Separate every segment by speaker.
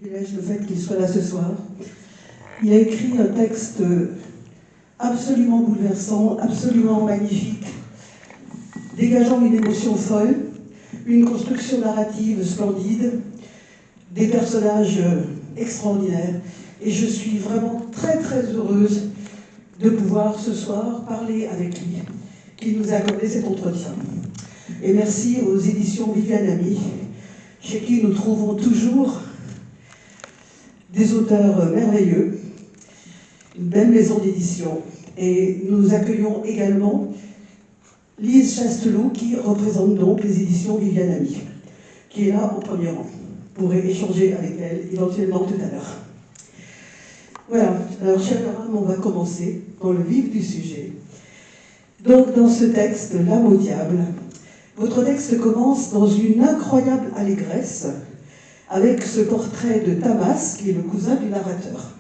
Speaker 1: Le fait qu'il soit là ce soir. Il a écrit un texte absolument bouleversant, absolument magnifique, dégageant une émotion folle, une construction narrative splendide, des personnages extraordinaires. Et je suis vraiment très très heureuse de pouvoir ce soir parler avec lui, qui nous a accordé cet entretien. Et merci aux éditions Viviane Ami, chez qui nous trouvons toujours des auteurs merveilleux, une belle maison d'édition. Et nous accueillons également Lise Chastelou, qui représente donc les éditions Viviane Ami, qui est là au premier rang. Vous pourrez échanger avec elle éventuellement tout à l'heure. Voilà, alors chers camarades, on va commencer dans le vif du sujet. Donc dans ce texte, L'âme au diable, votre texte commence dans une incroyable allégresse, avec ce portrait de Tamas, qui est le cousin du narrateur.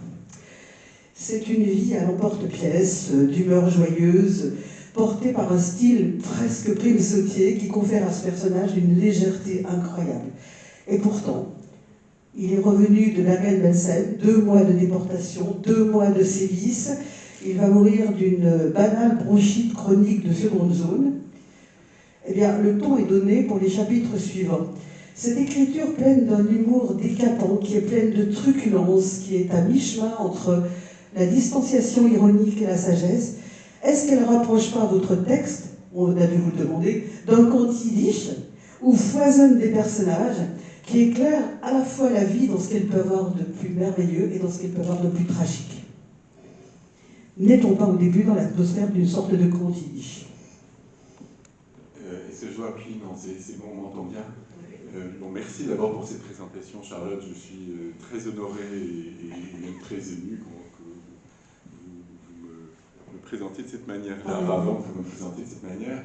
Speaker 1: C'est une vie à l'emporte-pièce, d'humeur joyeuse, portée par un style presque prime sautier qui confère à ce personnage une légèreté incroyable. Et pourtant, il est revenu de Bergen-Belsen, 2 mois de déportation, 2 mois de sévices. Il va mourir d'une banale bronchite chronique de seconde zone. Eh bien, le ton est donné pour les chapitres suivants. Cette écriture pleine d'un humour décapant, qui est pleine de truculence, qui est à mi-chemin entre la distanciation ironique et la sagesse, est-ce qu'elle ne rapproche pas votre texte, on a dû vous le demander, d'un conte yiddish où foisonnent des personnages qui éclairent à la fois la vie dans ce qu'elle peut avoir de plus merveilleux et dans ce qu'elle peut avoir de plus tragique? N'est-on pas au début dans l'atmosphère d'une sorte de conte yiddish?
Speaker 2: Est-ce que je vois appuyer? Non, c'est bon, on m'entend bien. Bon, merci d'abord pour cette présentation, Charlotte. Je suis très honoré et même très ému que vous me présentiez de cette manière-là, avant que vous me présentiez de cette manière.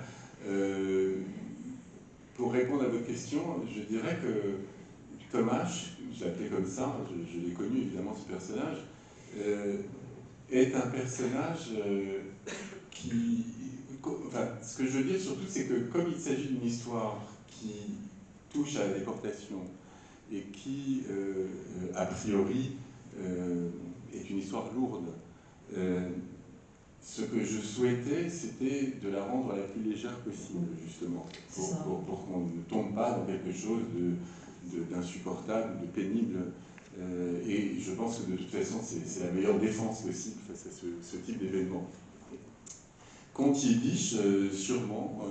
Speaker 2: Pour répondre à votre question, je dirais que Thomas, je l'appelais comme ça, je l'ai connu évidemment ce personnage, est un personnage qui... Enfin, ce que je veux dire surtout, c'est que comme il s'agit d'une histoire qui touche à la déportation et qui, a priori, est une histoire lourde, ce que je souhaitais, c'était de la rendre la plus légère possible, justement, pour qu'on ne tombe pas dans quelque chose d'insupportable, de pénible. Et je pense que de toute façon, c'est la meilleure défense possible face à ce type d'événement. Conte yiddish, sûrement,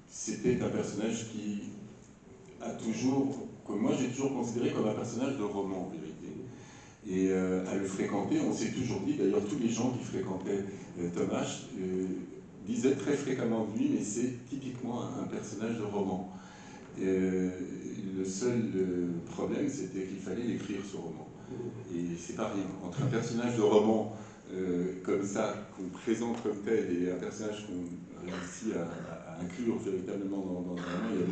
Speaker 2: c'était un personnage qui a toujours, que moi j'ai toujours considéré comme un personnage de roman, en vérité. Et à le fréquenter, on s'est toujours dit, d'ailleurs tous les gens qui fréquentaient Thomas disaient très fréquemment de lui, mais c'est typiquement un personnage de roman. Le seul problème, c'était qu'il fallait l'écrire, ce roman. Et c'est pas rien. Entre un personnage de roman comme ça, qu'on présente comme tel, et un personnage qu'on réussit à inclure véritablement dans un roman, il y a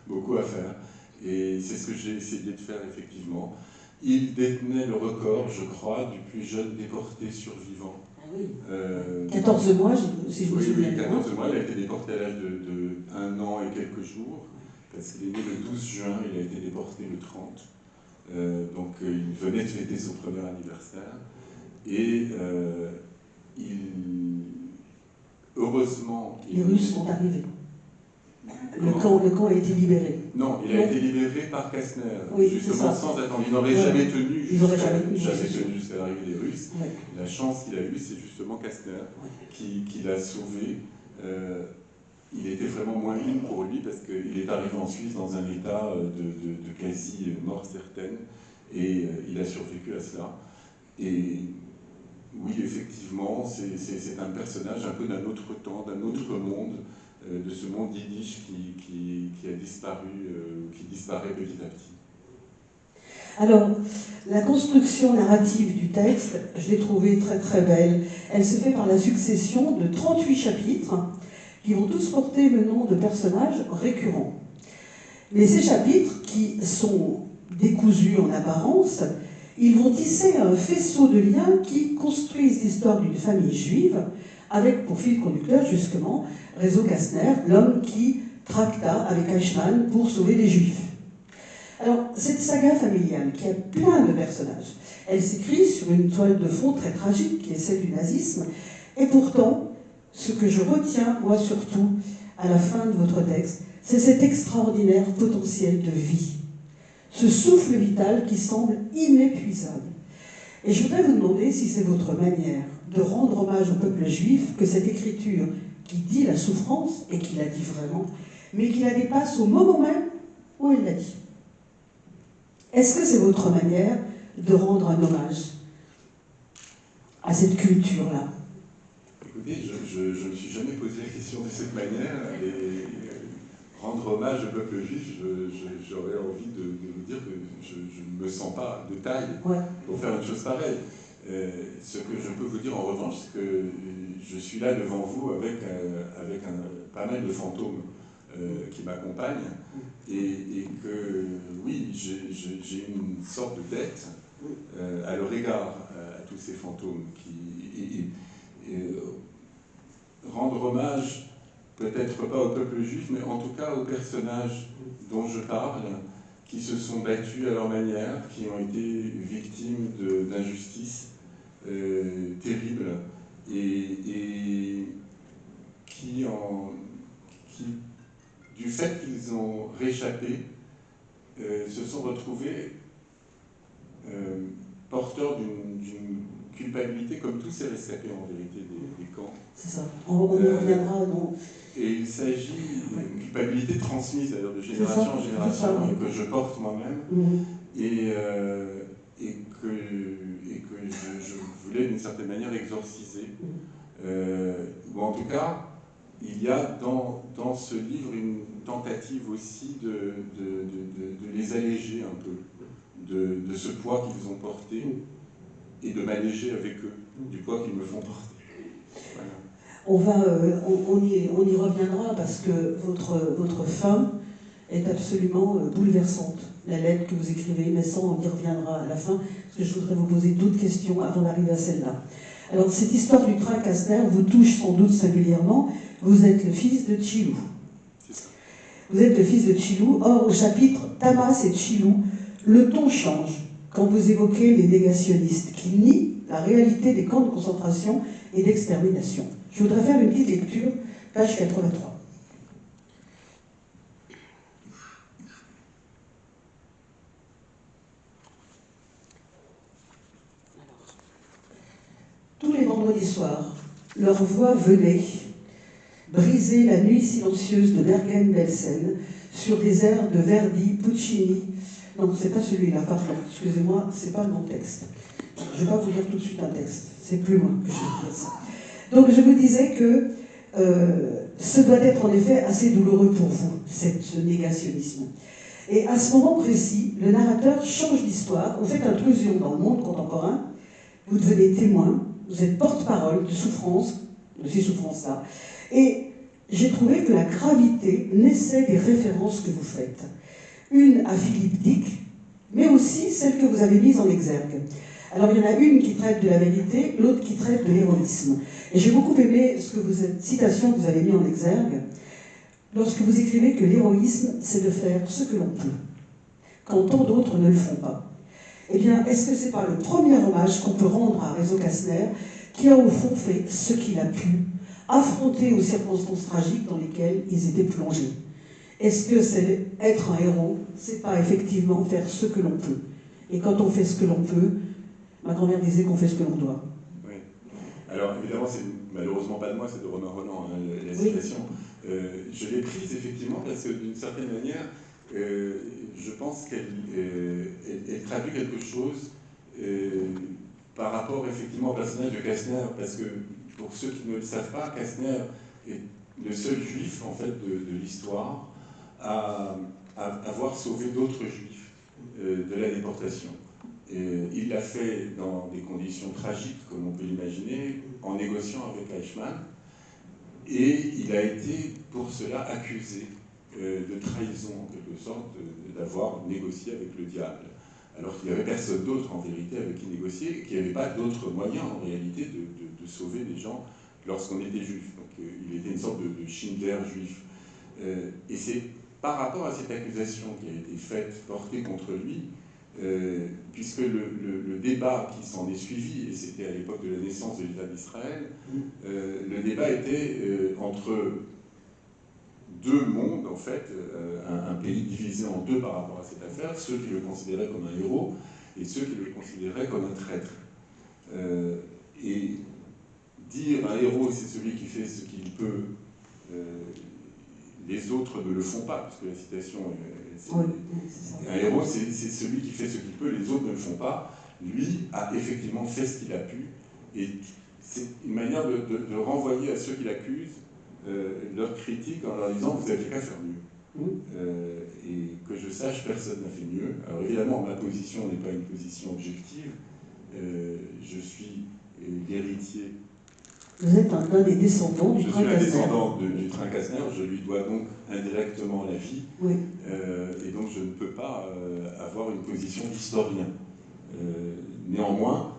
Speaker 2: beaucoup à faire. Et c'est ce que j'ai essayé de faire, effectivement. Il détenait le record, je crois, du plus jeune déporté survivant.
Speaker 1: Ah oui. 14 mois, si je me souviens bien.
Speaker 2: 14 mois, il a été déporté à l'âge de 1 an et quelques jours, parce qu'il est né le 12 juin, il a été déporté le 30. Donc il venait de fêter son premier anniversaire. Et heureusement...
Speaker 1: Les Russes sont arrivés. Le camp a été libéré.
Speaker 2: Non, il a été libéré par Kastner,
Speaker 1: oui,
Speaker 2: justement sans attendre. Il n'aurait jamais tenu
Speaker 1: jamais tenu
Speaker 2: jusqu'à l'arrivée des Russes. Ouais. La chance qu'il a eue, c'est justement Kastner qui l'a sauvé. Il était vraiment moins libre pour lui parce qu'il est arrivé en Suisse dans un état de quasi mort certaine et il a survécu à cela. Et oui, effectivement, c'est un personnage un peu d'un autre temps, d'un autre monde, de ce monde yiddish qui a disparu, qui disparaît petit à petit.
Speaker 1: Alors, la construction narrative du texte, je l'ai trouvée très très belle. Elle se fait par la succession de 38 chapitres qui vont tous porter le nom de personnages récurrents. Mais ces chapitres, qui sont décousus en apparence, ils vont tisser un faisceau de liens qui construisent l'histoire d'une famille juive, avec pour fil conducteur, justement, Réseau Kastner, l'homme qui tracta avec Eichmann pour sauver les Juifs. cette saga familiale qui a plein de personnages, elle s'écrit sur une toile de fond très tragique qui est celle du nazisme, et pourtant, ce que je retiens, moi surtout, à la fin de votre texte, c'est cet extraordinaire potentiel de vie, ce souffle vital qui semble inépuisable. Et je voudrais vous demander si c'est votre manière de rendre hommage au peuple juif que cette écriture qui dit la souffrance, et qui la dit vraiment, mais qui la dépasse au moment même où elle la dit. Est-ce que c'est votre manière de rendre un hommage à cette culture-là?
Speaker 2: Écoutez, je ne me suis jamais posé la question de cette manière, et rendre hommage au peuple juif, j'aurais envie de vous dire que je ne me sens pas de taille pour faire une chose pareille. Ce que je peux vous dire en revanche, c'est que je suis là devant vous avec pas mal de fantômes qui m'accompagnent, et que oui, j'ai une sorte de dette à leur égard, à tous ces fantômes rendre hommage, peut-être pas au peuple juif, mais en tout cas aux personnages dont je parle, qui se sont battus à leur manière, qui ont été victimes d'injustices terribles, et qui, du fait qu'ils ont réchappé, se sont retrouvés porteurs d'une culpabilité, comme tous ces rescapés en vérité des camps.
Speaker 1: C'est ça, on y reviendra.
Speaker 2: Et il s'agit d'une culpabilité transmise d'ailleurs de génération en génération, et que je porte moi-même, et que je voulais d'une certaine manière exorciser. Ou en tout cas, il y a dans ce livre une tentative aussi de les alléger un peu de ce poids qu'ils ont porté, et de m'alléger avec eux du poids qu'ils me font porter. Voilà.
Speaker 1: On y reviendra, parce que votre fin est absolument bouleversante. La lettre que vous écrivez, mais ça on y reviendra à la fin, parce que je voudrais vous poser d'autres questions avant d'arriver à celle-là. Alors, cette histoire du train Kastner vous touche sans doute singulièrement. Vous êtes le fils de Tchilou. Vous êtes le fils de Tchilou. Or, au chapitre Tamas et Tchilou, le ton change quand vous évoquez les négationnistes qui nient la réalité des camps de concentration et d'extermination. Je voudrais faire une petite lecture, page 83. Tous les vendredis soirs, leur voix venait briser la nuit silencieuse de Bergen-Belsen sur des airs de Verdi, Puccini. Non, c'est pas celui-là, pardon, excusez-moi, c'est pas le bon texte. Je ne vais pas vous lire tout de suite un texte, c'est plus loin que je vais dire ça. Donc je vous disais que ce doit être en effet assez douloureux pour vous, ce négationnisme. Et à ce moment précis, le narrateur change d'histoire, vous faites intrusion dans le monde contemporain, vous devenez témoin, vous êtes porte-parole de souffrance, de ces souffrances-là. Et j'ai trouvé que la gravité naissait des références que vous faites. Une à Philippe Dick, mais aussi celle que vous avez mise en exergue. Alors il y en a une qui traite de la vérité, l'autre qui traite de l'héroïsme. Et j'ai beaucoup aimé cette citation que vous avez mise en exergue, lorsque vous écrivez que l'héroïsme, c'est de faire ce que l'on peut, quand tant d'autres ne le font pas. Eh bien, est-ce que ce n'est pas le premier hommage qu'on peut rendre à Réseau Kastner, qui a au fond fait ce qu'il a pu, affronter aux circonstances tragiques dans lesquelles ils étaient plongés? Est-ce que c'est être un héros, c'est pas effectivement faire ce que l'on peut? Et quand on fait ce que l'on peut, ma grand-mère disait qu'on fait ce que l'on doit.
Speaker 2: Oui. Alors évidemment, c'est malheureusement pas de moi, c'est de Romain Roland, la citation. Oui. Je l'ai prise effectivement parce que d'une certaine manière, je pense qu'elle traduit quelque chose par rapport effectivement au personnage de Kastner, parce que pour ceux qui ne le savent pas, Kastner est le seul juif en fait de l'histoire à avoir sauvé d'autres juifs de la déportation. Il l'a fait dans des conditions tragiques, comme on peut l'imaginer, en négociant avec Eichmann, et il a été pour cela accusé de trahison en quelque sorte, d'avoir négocié avec le diable, alors qu'il n'y avait personne d'autre en vérité avec qui négocier, et qu'il n'y avait pas d'autre moyen en réalité de sauver les gens lorsqu'on était juif. Donc il était une sorte de Schindler juif. Et c'est par rapport à cette accusation qui a été faite, portée contre lui, puisque le débat qui s'en est suivi, et c'était à l'époque de la naissance de l'État d'Israël, le débat était entre deux mondes, en fait, un pays divisé en deux par rapport à cette affaire, ceux qui le considéraient comme un héros et ceux qui le considéraient comme un traître. Et dire un héros, c'est celui qui fait ce qu'il peut, les autres ne le font pas, parce que la citation, un héros, c'est celui qui fait ce qu'il peut, les autres ne le font pas. Lui a effectivement fait ce qu'il a pu, et c'est une manière de renvoyer à ceux qui l'accusent leur critique en leur disant vous n'avez qu'à faire mieux. Et que je sache, personne n'a fait mieux. Alors évidemment, ma position n'est pas une position objective. Je suis l'héritier.
Speaker 1: Vous êtes un des descendants du train Kastner.
Speaker 2: Je suis un descendant du train Kastner, je lui dois donc indirectement la vie.
Speaker 1: Oui.
Speaker 2: Et donc je ne peux pas avoir une position d'historien. Néanmoins,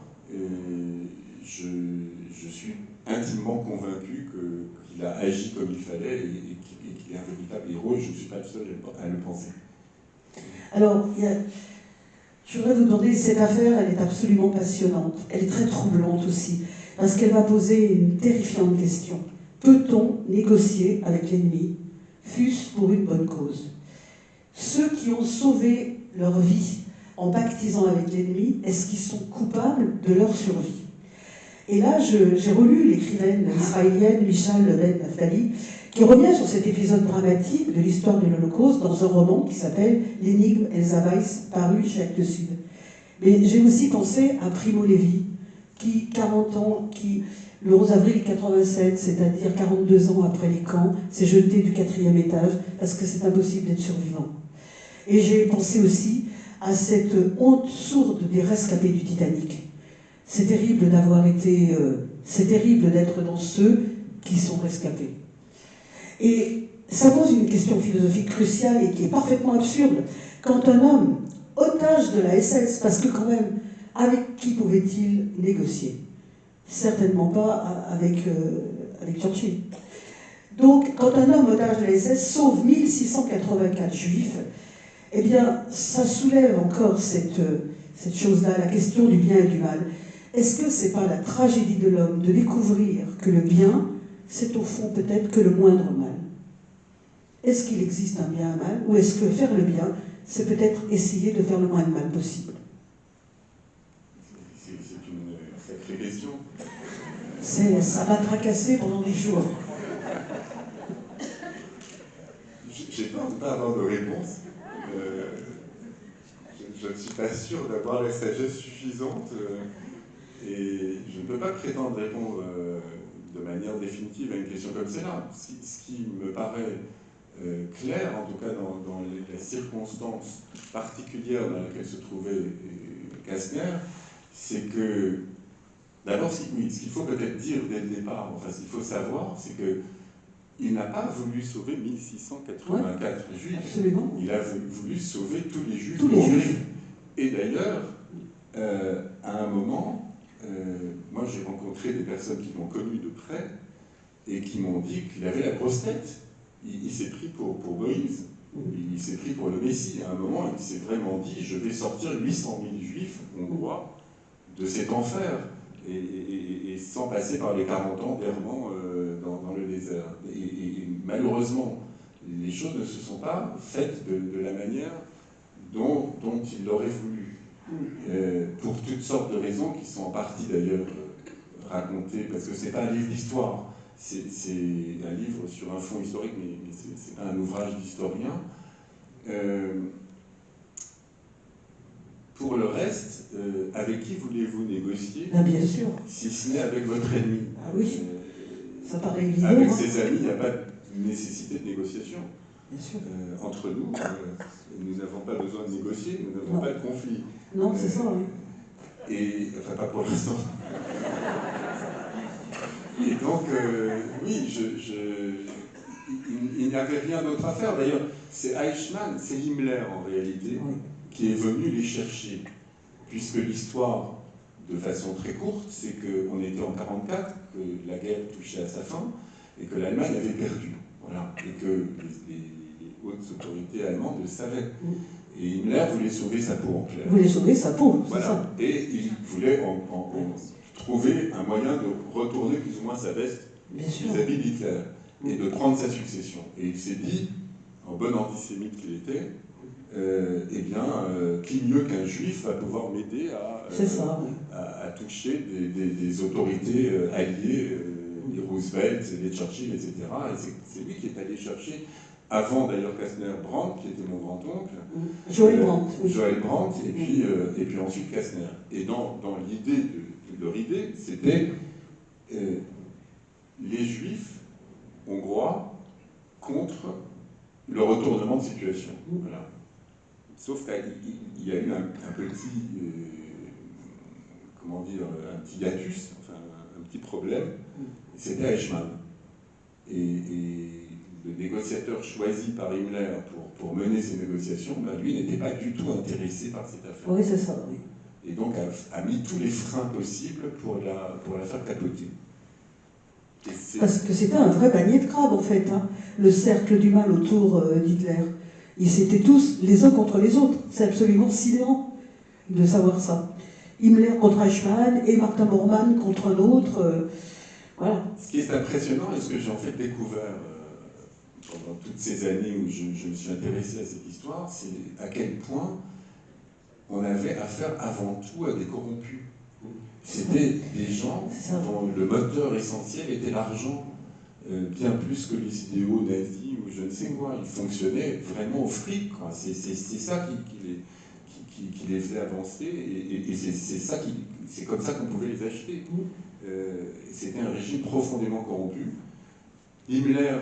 Speaker 2: je suis intimement convaincu qu'il a agi comme il fallait et qu'il est un véritable héros, et je ne suis pas le seul à le penser.
Speaker 1: Alors, je voudrais vous demander, cette affaire, elle est absolument passionnante, elle est très troublante aussi, parce qu'elle va poser une terrifiante question. Peut-on négocier avec l'ennemi, fût-ce pour une bonne cause? Ceux qui ont sauvé leur vie en pactisant avec l'ennemi, est-ce qu'ils sont coupables de leur survie? Et là, j'ai relu l'écrivaine israélienne Michal Ben Naftali, qui revient sur cet épisode dramatique de l'histoire de l'Holocauste dans un roman qui s'appelle L'énigme Elsa Weiss, paru chez Actes Sud. Mais j'ai aussi pensé à Primo Levi, qui, 40 ans, qui, le 11 avril 87, c'est-à-dire 42 ans après les camps, s'est jeté du 4e étage parce que c'est impossible d'être survivant. Et j'ai pensé aussi à cette honte sourde des rescapés du Titanic. C'est terrible d'avoir été... c'est terrible d'être dans ceux qui sont rescapés. Et ça pose une question philosophique cruciale et qui est parfaitement absurde. Quand un homme, otage de la SS, parce que quand même, avec qui pouvait-il négocier? Certainement pas avec Churchill. Donc, quand un homme, otage de la SS, sauve 1684 juifs, eh bien, ça soulève encore cette chose-là, la question du bien et du mal. Est-ce que c'est pas la tragédie de l'homme de découvrir que le bien, c'est au fond peut-être que le moindre mal? Est-ce qu'il existe un bien et un mal, ou est-ce que faire le bien, c'est peut-être essayer de faire le moins de mal possible?
Speaker 2: C'est une sacrée question.
Speaker 1: Ça va tracasser pendant des jours.
Speaker 2: J'ai peur de ne pas avoir de réponse. Je ne suis pas sûr d'avoir la sagesse suffisante. Et je ne peux pas prétendre répondre de manière définitive à une question comme celle-là. Ce qui me paraît clair, en tout cas dans les circonstances particulières dans lesquelles se trouvait Kastner, c'est que, d'abord, ce qu'il faut peut-être dire dès le départ, enfin ce qu'il faut savoir, c'est qu'il n'a pas voulu sauver 1684 juifs.
Speaker 1: Absolument.
Speaker 2: Il a voulu sauver tous les juifs.
Speaker 1: Tous les juifs.
Speaker 2: Et d'ailleurs, à un moment, moi j'ai rencontré des personnes qui l'ont connu de près et qui m'ont dit qu'il avait la grosse tête. Il s'est pris pour Moïse, il s'est pris pour le Messie. À un moment, il s'est vraiment dit, je vais sortir 800 000 juifs hongrois de cet enfer, et sans passer par les 40 ans d'errement dans le désert. Et malheureusement, les choses ne se sont pas faites de la manière dont il l'aurait voulu. Pour toutes sortes de raisons qui sont en partie d'ailleurs racontées, parce que c'est pas un livre d'histoire, c'est un livre sur un fond historique, mais c'est pas un ouvrage d'historien. Pour le reste, avec qui voulez-vous négocier?
Speaker 1: Bien sûr.
Speaker 2: Si ce n'est avec votre ennemi.
Speaker 1: Ah oui, ça paraît évident.
Speaker 2: Avec ses amis, il n'y a pas de nécessité de négociation.
Speaker 1: Bien sûr.
Speaker 2: Entre nous, nous n'avons pas besoin de négocier, nous n'avons pas de conflit.
Speaker 1: Non, c'est ça. Hein.
Speaker 2: Et, enfin, pas pour l'instant. Et donc, oui, il n'y avait rien d'autre à faire. D'ailleurs, c'est Eichmann, c'est Himmler en réalité, qui est venu les chercher. Puisque l'histoire, de façon très courte, c'est qu'on était en 1944, que la guerre touchait à sa fin, et que l'Allemagne avait perdu. Voilà. Et que hautes autorités allemandes le savaient. Et Himmler voulait sauver sa peau en clair.
Speaker 1: Voulait sauver sa peau, c'est
Speaker 2: voilà.
Speaker 1: ça.
Speaker 2: Et il voulait trouver un moyen de retourner plus ou moins sa veste vis-à-vis d'Hitler et de prendre sa succession. Et il s'est dit, en bon antisémite qu'il était, qui mieux qu'un juif va pouvoir m'aider à toucher des autorités alliées, les Roosevelt, les Churchill, etc. Et c'est lui qui est allé chercher, avant d'ailleurs Kastner, Brandt, qui était mon grand-oncle.
Speaker 1: Joël Brandt.
Speaker 2: Joël Brandt, et puis ensuite Kastner. Et dans l'idée de leur idée, c'était les juifs hongrois contre le retournement de situation. Voilà. Sauf qu'il y a eu un petit, un petit hiatus, enfin un petit problème, c'était Eichmann. Et le négociateur choisi par Himmler pour mener ces négociations, lui n'était pas du tout intéressé par cette affaire.
Speaker 1: Oui, c'est ça. Oui.
Speaker 2: Et donc a mis tous les freins possibles pour la faire capoter.
Speaker 1: Parce que c'était un vrai panier de crabes, en fait, hein, le cercle du mal autour d'Hitler. Ils étaient tous les uns contre les autres. C'est absolument sidérant de savoir ça. Himmler contre Eichmann et Martin Bormann contre un autre. Voilà.
Speaker 2: Ce qui est impressionnant, et ce que j'ai en fait découvert pendant toutes ces années où je me suis intéressé à cette histoire, c'est à quel point on avait affaire avant tout à des corrompus. C'était des gens dont le moteur essentiel était l'argent, bien plus que les idéaux nazis ou je ne sais quoi. Ils fonctionnaient vraiment au fric. C'est ça qui les faisait avancer et c'est comme ça qu'on pouvait les acheter. C'était un régime profondément corrompu. Himmler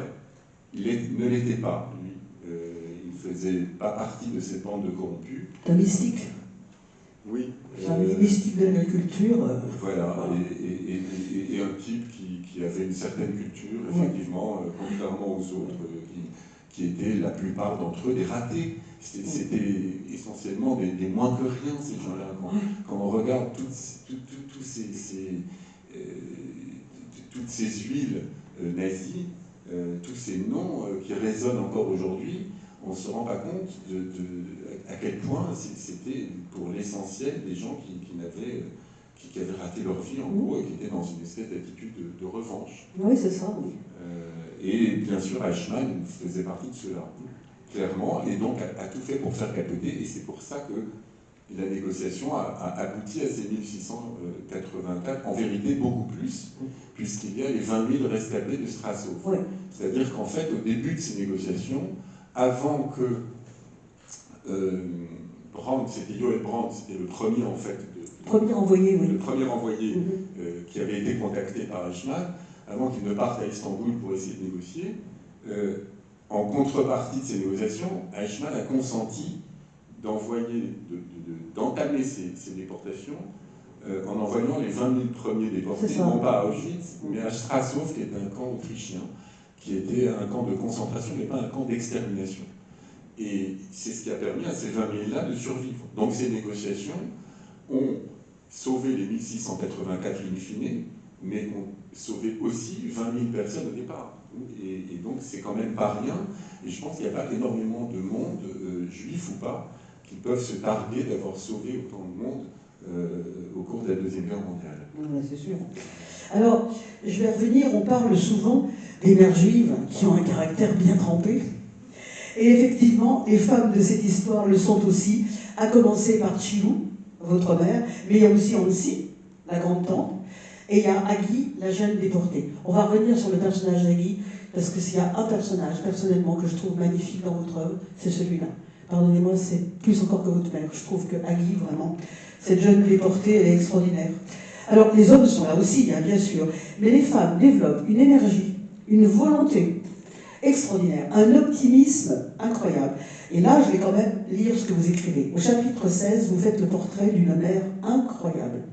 Speaker 2: ne l'était pas, lui. Il ne faisait pas partie de cette bande de corrompus.
Speaker 1: C'est un mystique.
Speaker 2: Oui.
Speaker 1: Un mystique de l'agriculture.
Speaker 2: Voilà, et un type qui avait une certaine culture, effectivement, contrairement aux autres, qui étaient la plupart d'entre eux des ratés. C'était essentiellement des moins que rien, ces gens-là. Quand on regarde toutes ces huiles nazies, tous ces noms qui résonnent encore aujourd'hui, on ne se rend pas compte à quel point c'était pour l'essentiel des gens qui avaient raté leur vie en gros et qui étaient dans une espèce d'attitude de revanche.
Speaker 1: Oui, c'est ça. Oui.
Speaker 2: Et bien sûr, Eichmann faisait partie de cela, clairement, et donc a tout fait pour faire capoter, et c'est pour ça que la négociation a abouti à ces 1684, en vérité beaucoup plus, puisqu'il y a les 20 000 rescapés de Strassow.
Speaker 1: Oui.
Speaker 2: C'est-à-dire qu'en fait, au début de ces négociations, avant que Brandt, c'était Joël Brandt, c'était le premier en fait,
Speaker 1: premier envoyé, oui.
Speaker 2: Le premier envoyé qui avait été contacté par Eichmann, avant qu'il ne parte à Istanbul pour essayer de négocier. En contrepartie de ces négociations, Eichmann a consenti d'entamer ces déportations en envoyant les 20 000 premiers déportés, non pas à Auschwitz, mais à Strassow, qui est un camp autrichien, qui était un camp de concentration, mais pas un camp d'extermination. Et c'est ce qui a permis à ces 20 000-là de survivre. Donc ces négociations ont sauvé les 1684 in fine, mais ont sauvé aussi 20 000 personnes au départ. Et donc c'est quand même pas rien. Et je pense qu'il n'y a pas énormément de monde, juif ou pas, qui peuvent se targuer d'avoir sauvé autant de monde au cours de la Deuxième Guerre mondiale.
Speaker 1: Oui, c'est sûr. Alors, je vais revenir, on parle souvent des mères juives qui ont un caractère bien trempé. Et effectivement, les femmes de cette histoire le sont aussi, à commencer par Tchilou, votre mère, mais il y a aussi Hansi, la grande-tante, et il y a Agui, la jeune déportée. On va revenir sur le personnage d'Agui, parce que s'il y a un personnage, personnellement, que je trouve magnifique dans votre œuvre, c'est celui-là. Pardonnez-moi, c'est plus encore que votre mère. Je trouve que Agui, vraiment, cette jeune déportée, elle est extraordinaire. Alors, les hommes sont là aussi, hein, bien sûr, mais les femmes développent une énergie, une volonté extraordinaire, un optimisme incroyable. Et là, je vais quand même lire ce que vous écrivez. Au chapitre 16, vous faites le portrait d'une mère incroyable.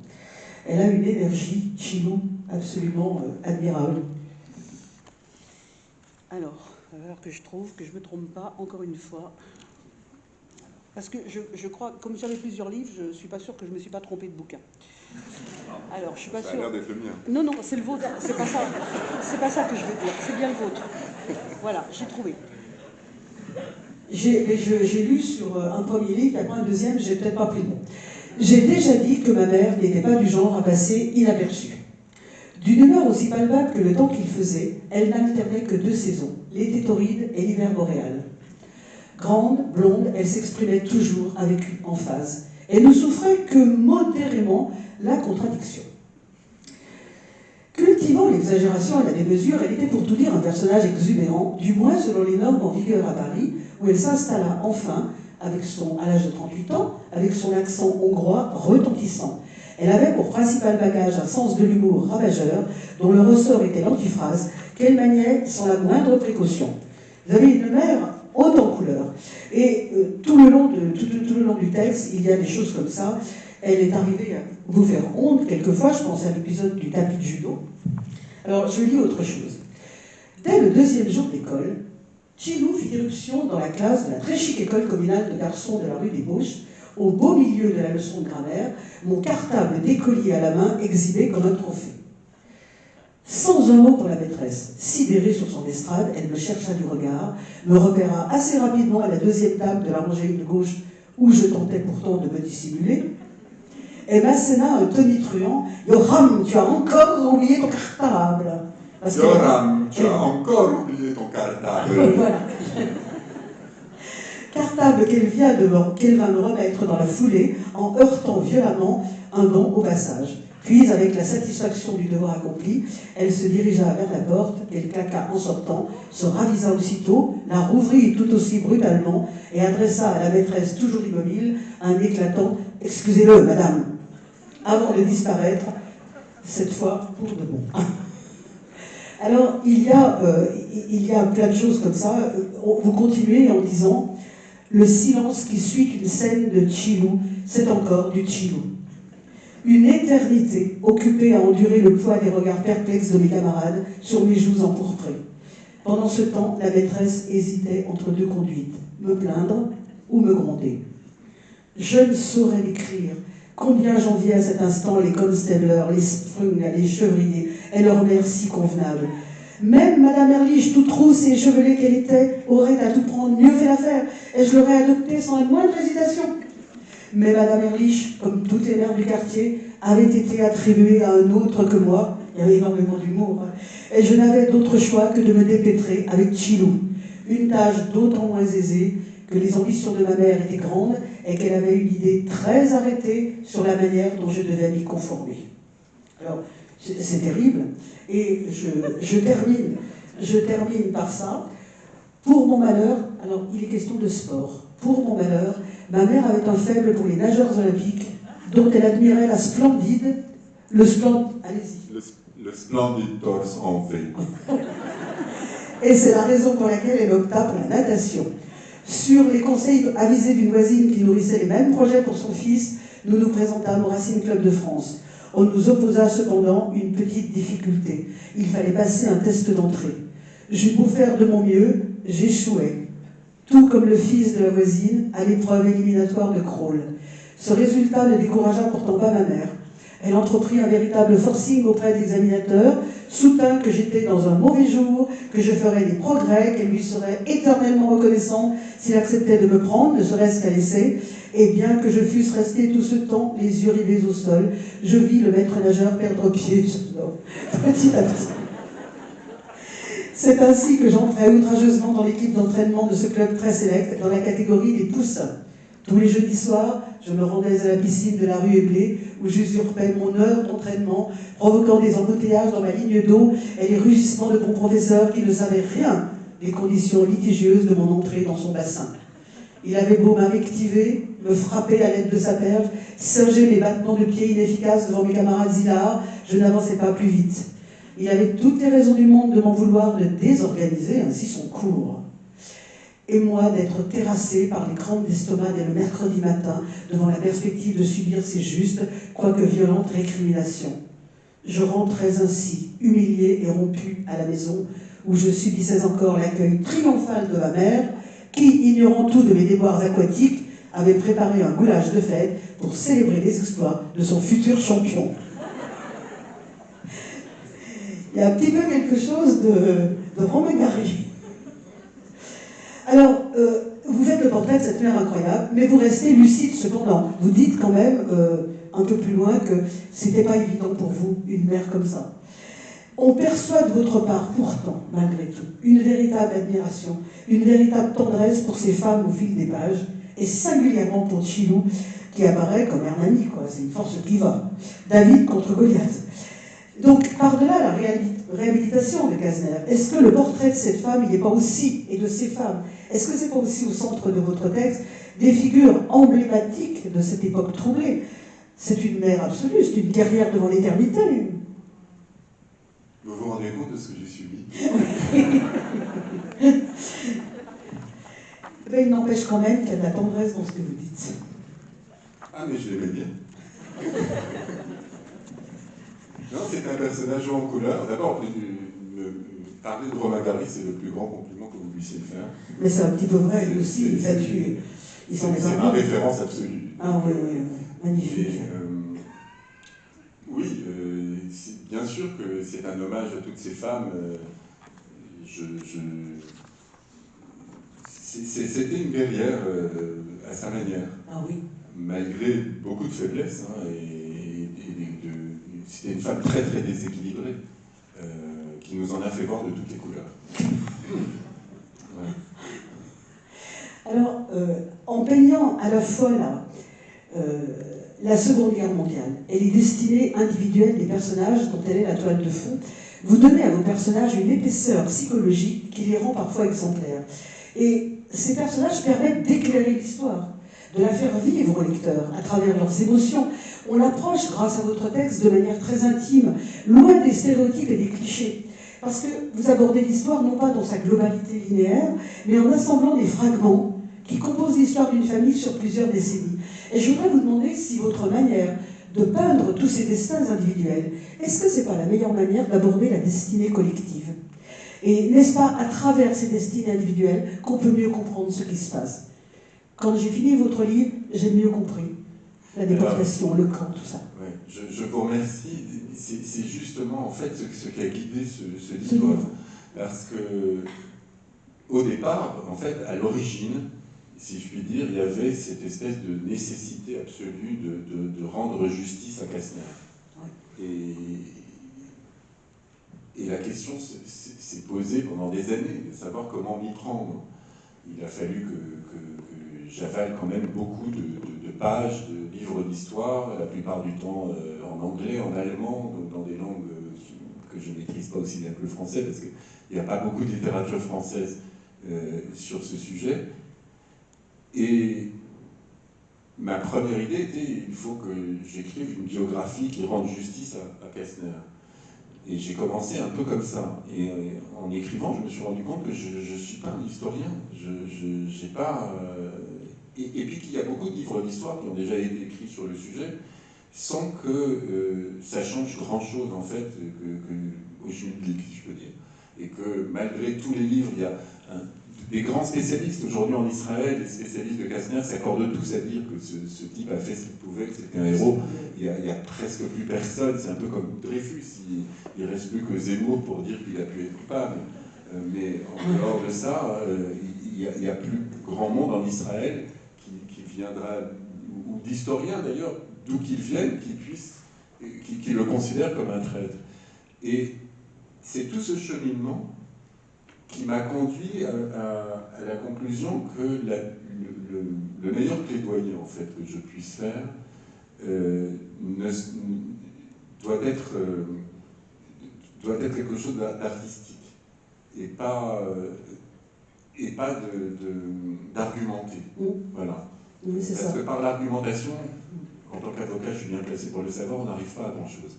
Speaker 1: Elle a une énergie, Tchilou, absolument admirable. Alors que je trouve que je ne me trompe pas, encore une fois. Parce que je crois, comme j'avais plusieurs livres, je ne suis pas sûre que je ne me suis pas trompée de bouquin. Alors, je suis pas sûre.
Speaker 2: Ça a l'air d'être le mien.
Speaker 1: Non, c'est le vôtre. C'est pas ça. C'est pas ça que je veux dire. C'est bien le vôtre. Voilà, j'ai trouvé. J'ai lu sur un premier livre, et après un deuxième, j'ai peut-être pas pris le bon. J'ai déjà dit que ma mère n'était pas du genre à passer inaperçue. D'une humeur aussi palpable que le temps qu'il faisait, elle n'alternait que 2 saisons, l'été torride et l'hiver boréal. Grande, blonde, elle s'exprimait toujours avec une emphase. Elle ne souffrait que modérément la contradiction. Cultivant l'exagération et la démesure, elle était pour tout dire un personnage exubérant, du moins selon les normes en vigueur à Paris, où elle s'installa enfin, à l'âge de 38 ans, avec son accent hongrois retentissant. Elle avait pour principal bagage un sens de l'humour ravageur, dont le ressort était l'antiphrase, qu'elle maniait sans la moindre précaution. Vous avez une mère haute en couleur. Et tout le long du texte, il y a des choses comme ça. Elle est arrivée à vous faire honte quelquefois, je pense à l'épisode du tapis de judo. Alors, je lis autre chose. Dès le 2e jour d'école, Chilou fit irruption dans la classe de la très chic école communale de garçons de la rue des Bauches. Au beau milieu de la leçon de grammaire, mon cartable d'écolier à la main exhibé comme un trophée. Sans un mot pour la maîtresse, sidérée sur son estrade, elle me chercha du regard, me repéra assez rapidement à la 2e table de la rangée de gauche, où je tentais pourtant de me dissimuler, et m'asséna un tonitruant « Yoram, tu as encore oublié ton cartable !»
Speaker 2: Yoram, tu as encore oublié ton cartable.
Speaker 1: Voilà. Cartable qu'elle vint me remettre dans la foulée en heurtant violemment un banc au passage. Puis, avec la satisfaction du devoir accompli, elle se dirigea vers la porte, qu'elle claqua en sortant, se ravisa aussitôt, la rouvrit tout aussi brutalement et adressa à la maîtresse toujours immobile un éclatant « Excusez-le, madame !» avant de disparaître, cette fois pour de bon. Alors, il y a plein de choses comme ça. Vous continuez en disant « Le silence qui suit une scène de Chilou, c'est encore du Chilou. » Une éternité occupée à endurer le poids des regards perplexes de mes camarades sur mes joues empourprées. Pendant ce temps, la maîtresse hésitait entre 2 conduites, me plaindre ou me gronder. Je ne saurais décrire combien j'enviais à cet instant les constablers, les sprung, les chevriers et leur mère si convenable. Même Madame Erlich, toute rousse et échevelée qu'elle était, aurait à tout prendre mieux fait l'affaire, et je l'aurais adoptée sans la moindre hésitation. Mais Madame Erlich, comme toutes les mères du quartier, avait été attribuée à un autre que moi, il y avait énormément d'humour, et je n'avais d'autre choix que de me dépêtrer avec Chilou, une tâche d'autant moins aisée que les ambitions de ma mère étaient grandes et qu'elle avait une idée très arrêtée sur la manière dont je devais m'y conformer. Alors, c'est terrible, et je termine par ça. Pour mon malheur, alors il est question de sport. Pour mon malheur, ma mère avait un faible pour les nageurs olympiques, dont elle admirait le
Speaker 2: splendide torse en V.
Speaker 1: Et c'est la raison pour laquelle elle opta pour la natation. Sur les conseils avisés d'une voisine qui nourrissait les mêmes projets pour son fils, nous nous présentâmes au Racing Club de France. On nous opposa cependant une petite difficulté. Il fallait passer un test d'entrée. J'eus beau faire de mon mieux, j'échouais. Tout comme le fils de la voisine à l'épreuve éliminatoire de crawl. Ce résultat ne découragea pourtant pas ma mère. Elle entreprit un véritable forcing auprès des examinateurs, soutint que j'étais dans un mauvais jour, que je ferais des progrès, qu'elle lui serait éternellement reconnaissante s'il acceptait de me prendre, ne serait-ce qu'à l'essai. Et bien que je fusse resté tout ce temps, les yeux rivés au sol, je vis le maître nageur perdre pied, petit à petit. C'est ainsi que j'entrais outrageusement dans l'équipe d'entraînement de ce club très sélect, dans la catégorie des poussins. Tous les jeudis soirs, je me rendais à la piscine de la rue Éblé, où j'usurpais mon heure d'entraînement, provoquant des embouteillages dans ma ligne d'eau et les rugissements de mon professeur qui ne savait rien des conditions litigieuses de mon entrée dans son bassin. Il avait beau m'invectiver, me frapper à l'aide de sa perche, singer mes battements de pieds inefficaces devant mes camarades hilares, je n'avançais pas plus vite. Il avait toutes les raisons du monde de m'en vouloir de désorganiser ainsi son cours. Et moi d'être terrassé par les crampes d'estomac dès le mercredi matin, devant la perspective de subir ces justes, quoique violentes récriminations. Je rentrais ainsi, humilié et rompu à la maison, où je subissais encore l'accueil triomphal de ma mère, qui, ignorant tout de mes déboires aquatiques, avait préparé un goulash de fête pour célébrer les exploits de son futur champion. Il y a un petit peu quelque chose de Romain Gary. Alors, vous faites le portrait de cette mère incroyable, mais vous restez lucide cependant. Vous dites quand même, un peu plus loin, que c'était pas évident pour vous, une mère comme ça. On perçoit de votre part, pourtant, malgré tout, une véritable admiration, une véritable tendresse pour ces femmes au fil des pages, et singulièrement pour Chilou, qui apparaît comme Hernani, quoi. C'est une force qui va. David contre Goliath. Donc, par-delà la réhabilitation de Kastner, est-ce que le portrait de cette femme, il n'est pas aussi, et de ces femmes, est-ce que c'est pas aussi au centre de votre texte des figures emblématiques de cette époque troublée? C'est une mère absolue, c'est une carrière devant l'éternité.
Speaker 2: Vous vous rendez compte de ce que j'ai subi?
Speaker 1: Mais il n'empêche quand même qu'il y a de la tendresse dans ce que vous dites.
Speaker 2: Ah, mais je l'aimais bien. Non, c'est un personnage en couleur. D'abord, parler de Romain Gary, c'est le plus grand compliment que vous puissiez faire.
Speaker 1: Mais c'est un petit peu vrai, lui aussi, il s'en est
Speaker 2: C'est ma référence absolue.
Speaker 1: Ah oui, oui, oui. Magnifique.
Speaker 2: Oui, bien sûr que c'est un hommage à toutes ces femmes. C'était une guerrière à sa manière.
Speaker 1: Ah oui.
Speaker 2: Malgré beaucoup de faiblesses, hein, c'était une femme très très déséquilibrée, qui nous en a fait voir de toutes les couleurs. Ouais.
Speaker 1: Alors, en peignant à la fois la Seconde Guerre mondiale et les destinées individuelles des personnages dont elle est la toile de fond, vous donnez à vos personnages une épaisseur psychologique qui les rend parfois exemplaires. Et ces personnages permettent d'éclairer l'histoire, de la faire vivre au lecteur à travers leurs émotions. On l'approche, grâce à votre texte, de manière très intime, loin des stéréotypes et des clichés. Parce que vous abordez l'histoire non pas dans sa globalité linéaire, mais en assemblant des fragments qui composent l'histoire d'une famille sur plusieurs décennies. Et je voudrais vous demander si votre manière de peindre tous ces destins individuels, est-ce que c'est pas la meilleure manière d'aborder la destinée collective? Et n'est-ce pas à travers ces destinées individuelles qu'on peut mieux comprendre ce qui se passe? Quand j'ai fini votre livre, j'ai mieux compris la déportation, le camp, tout ça.
Speaker 2: Ouais, je vous remercie. C'est justement en fait ce qui a guidé ce livre. Parce que au départ, en fait, à l'origine, si je puis dire, il y avait cette espèce de nécessité absolue de rendre justice à Kastner. Ouais. Et la question s'est posée pendant des années, de savoir comment m'y prendre. Il a fallu que j'avale quand même beaucoup de pages, de livres d'histoire, la plupart du temps en anglais, en allemand, donc dans des langues que je ne maîtrise pas aussi bien que le français, parce qu'il n'y a pas beaucoup de littérature française sur ce sujet. Et ma première idée était, il faut que j'écrive une biographie qui rende justice à Kastner. Et j'ai commencé un peu comme ça. Et en écrivant, je me suis rendu compte que je ne suis pas un historien. J'ai pas, et puis qu'il y a beaucoup de livres d'histoire qui ont déjà été écrits sur le sujet, sans que ça change grand-chose, en fait, au schmilblick, si je peux dire. Et que malgré tous les livres, il y a des grands spécialistes aujourd'hui en Israël, les spécialistes de Kastner s'accordent tous à dire que ce type a fait ce qu'il pouvait, que c'était un héros. Il n'y a presque plus personne, c'est un peu comme Dreyfus, il ne reste plus que Zemmour pour dire qu'il a pu être coupable. Mais en dehors de ça, il n'y a plus grand monde en Israël qui viendra, ou d'historiens d'ailleurs, d'où qu'ils viennent, qui le considèrent comme un traître. Et c'est tout ce cheminement qui m'a conduit à la conclusion que le meilleur plaidoyer en fait que je puisse faire doit être quelque chose d'artistique et pas d'argumenter. Voilà.
Speaker 1: Oui,
Speaker 2: parce
Speaker 1: ça.
Speaker 2: Que par l'argumentation, en tant qu'avocat, je suis bien placé pour le savoir, on n'arrive pas à grand-chose.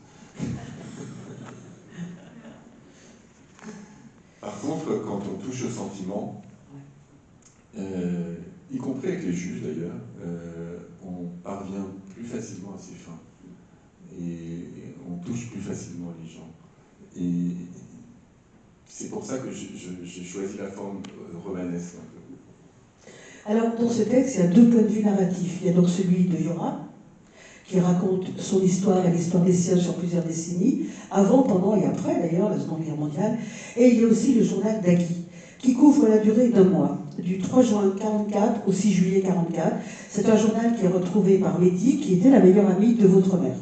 Speaker 2: Par contre, quand on touche au sentiment, y compris avec les juges d'ailleurs, on parvient plus facilement à ses fins. Et on touche plus facilement les gens. Et c'est pour ça que j'ai choisi la forme romanesque.
Speaker 1: Alors, dans ce texte, il y a deux points de vue narratifs. Il y a donc celui de Yoram, qui raconte son histoire et l'histoire des siens sur plusieurs décennies, avant, pendant et après d'ailleurs la Seconde Guerre mondiale. Et il y a aussi le journal d'Agui, qui couvre la durée d'un mois. du 3 juin 1944 au 6 juillet 1944. C'est un journal qui est retrouvé par Mehdi, qui était la meilleure amie de votre mère.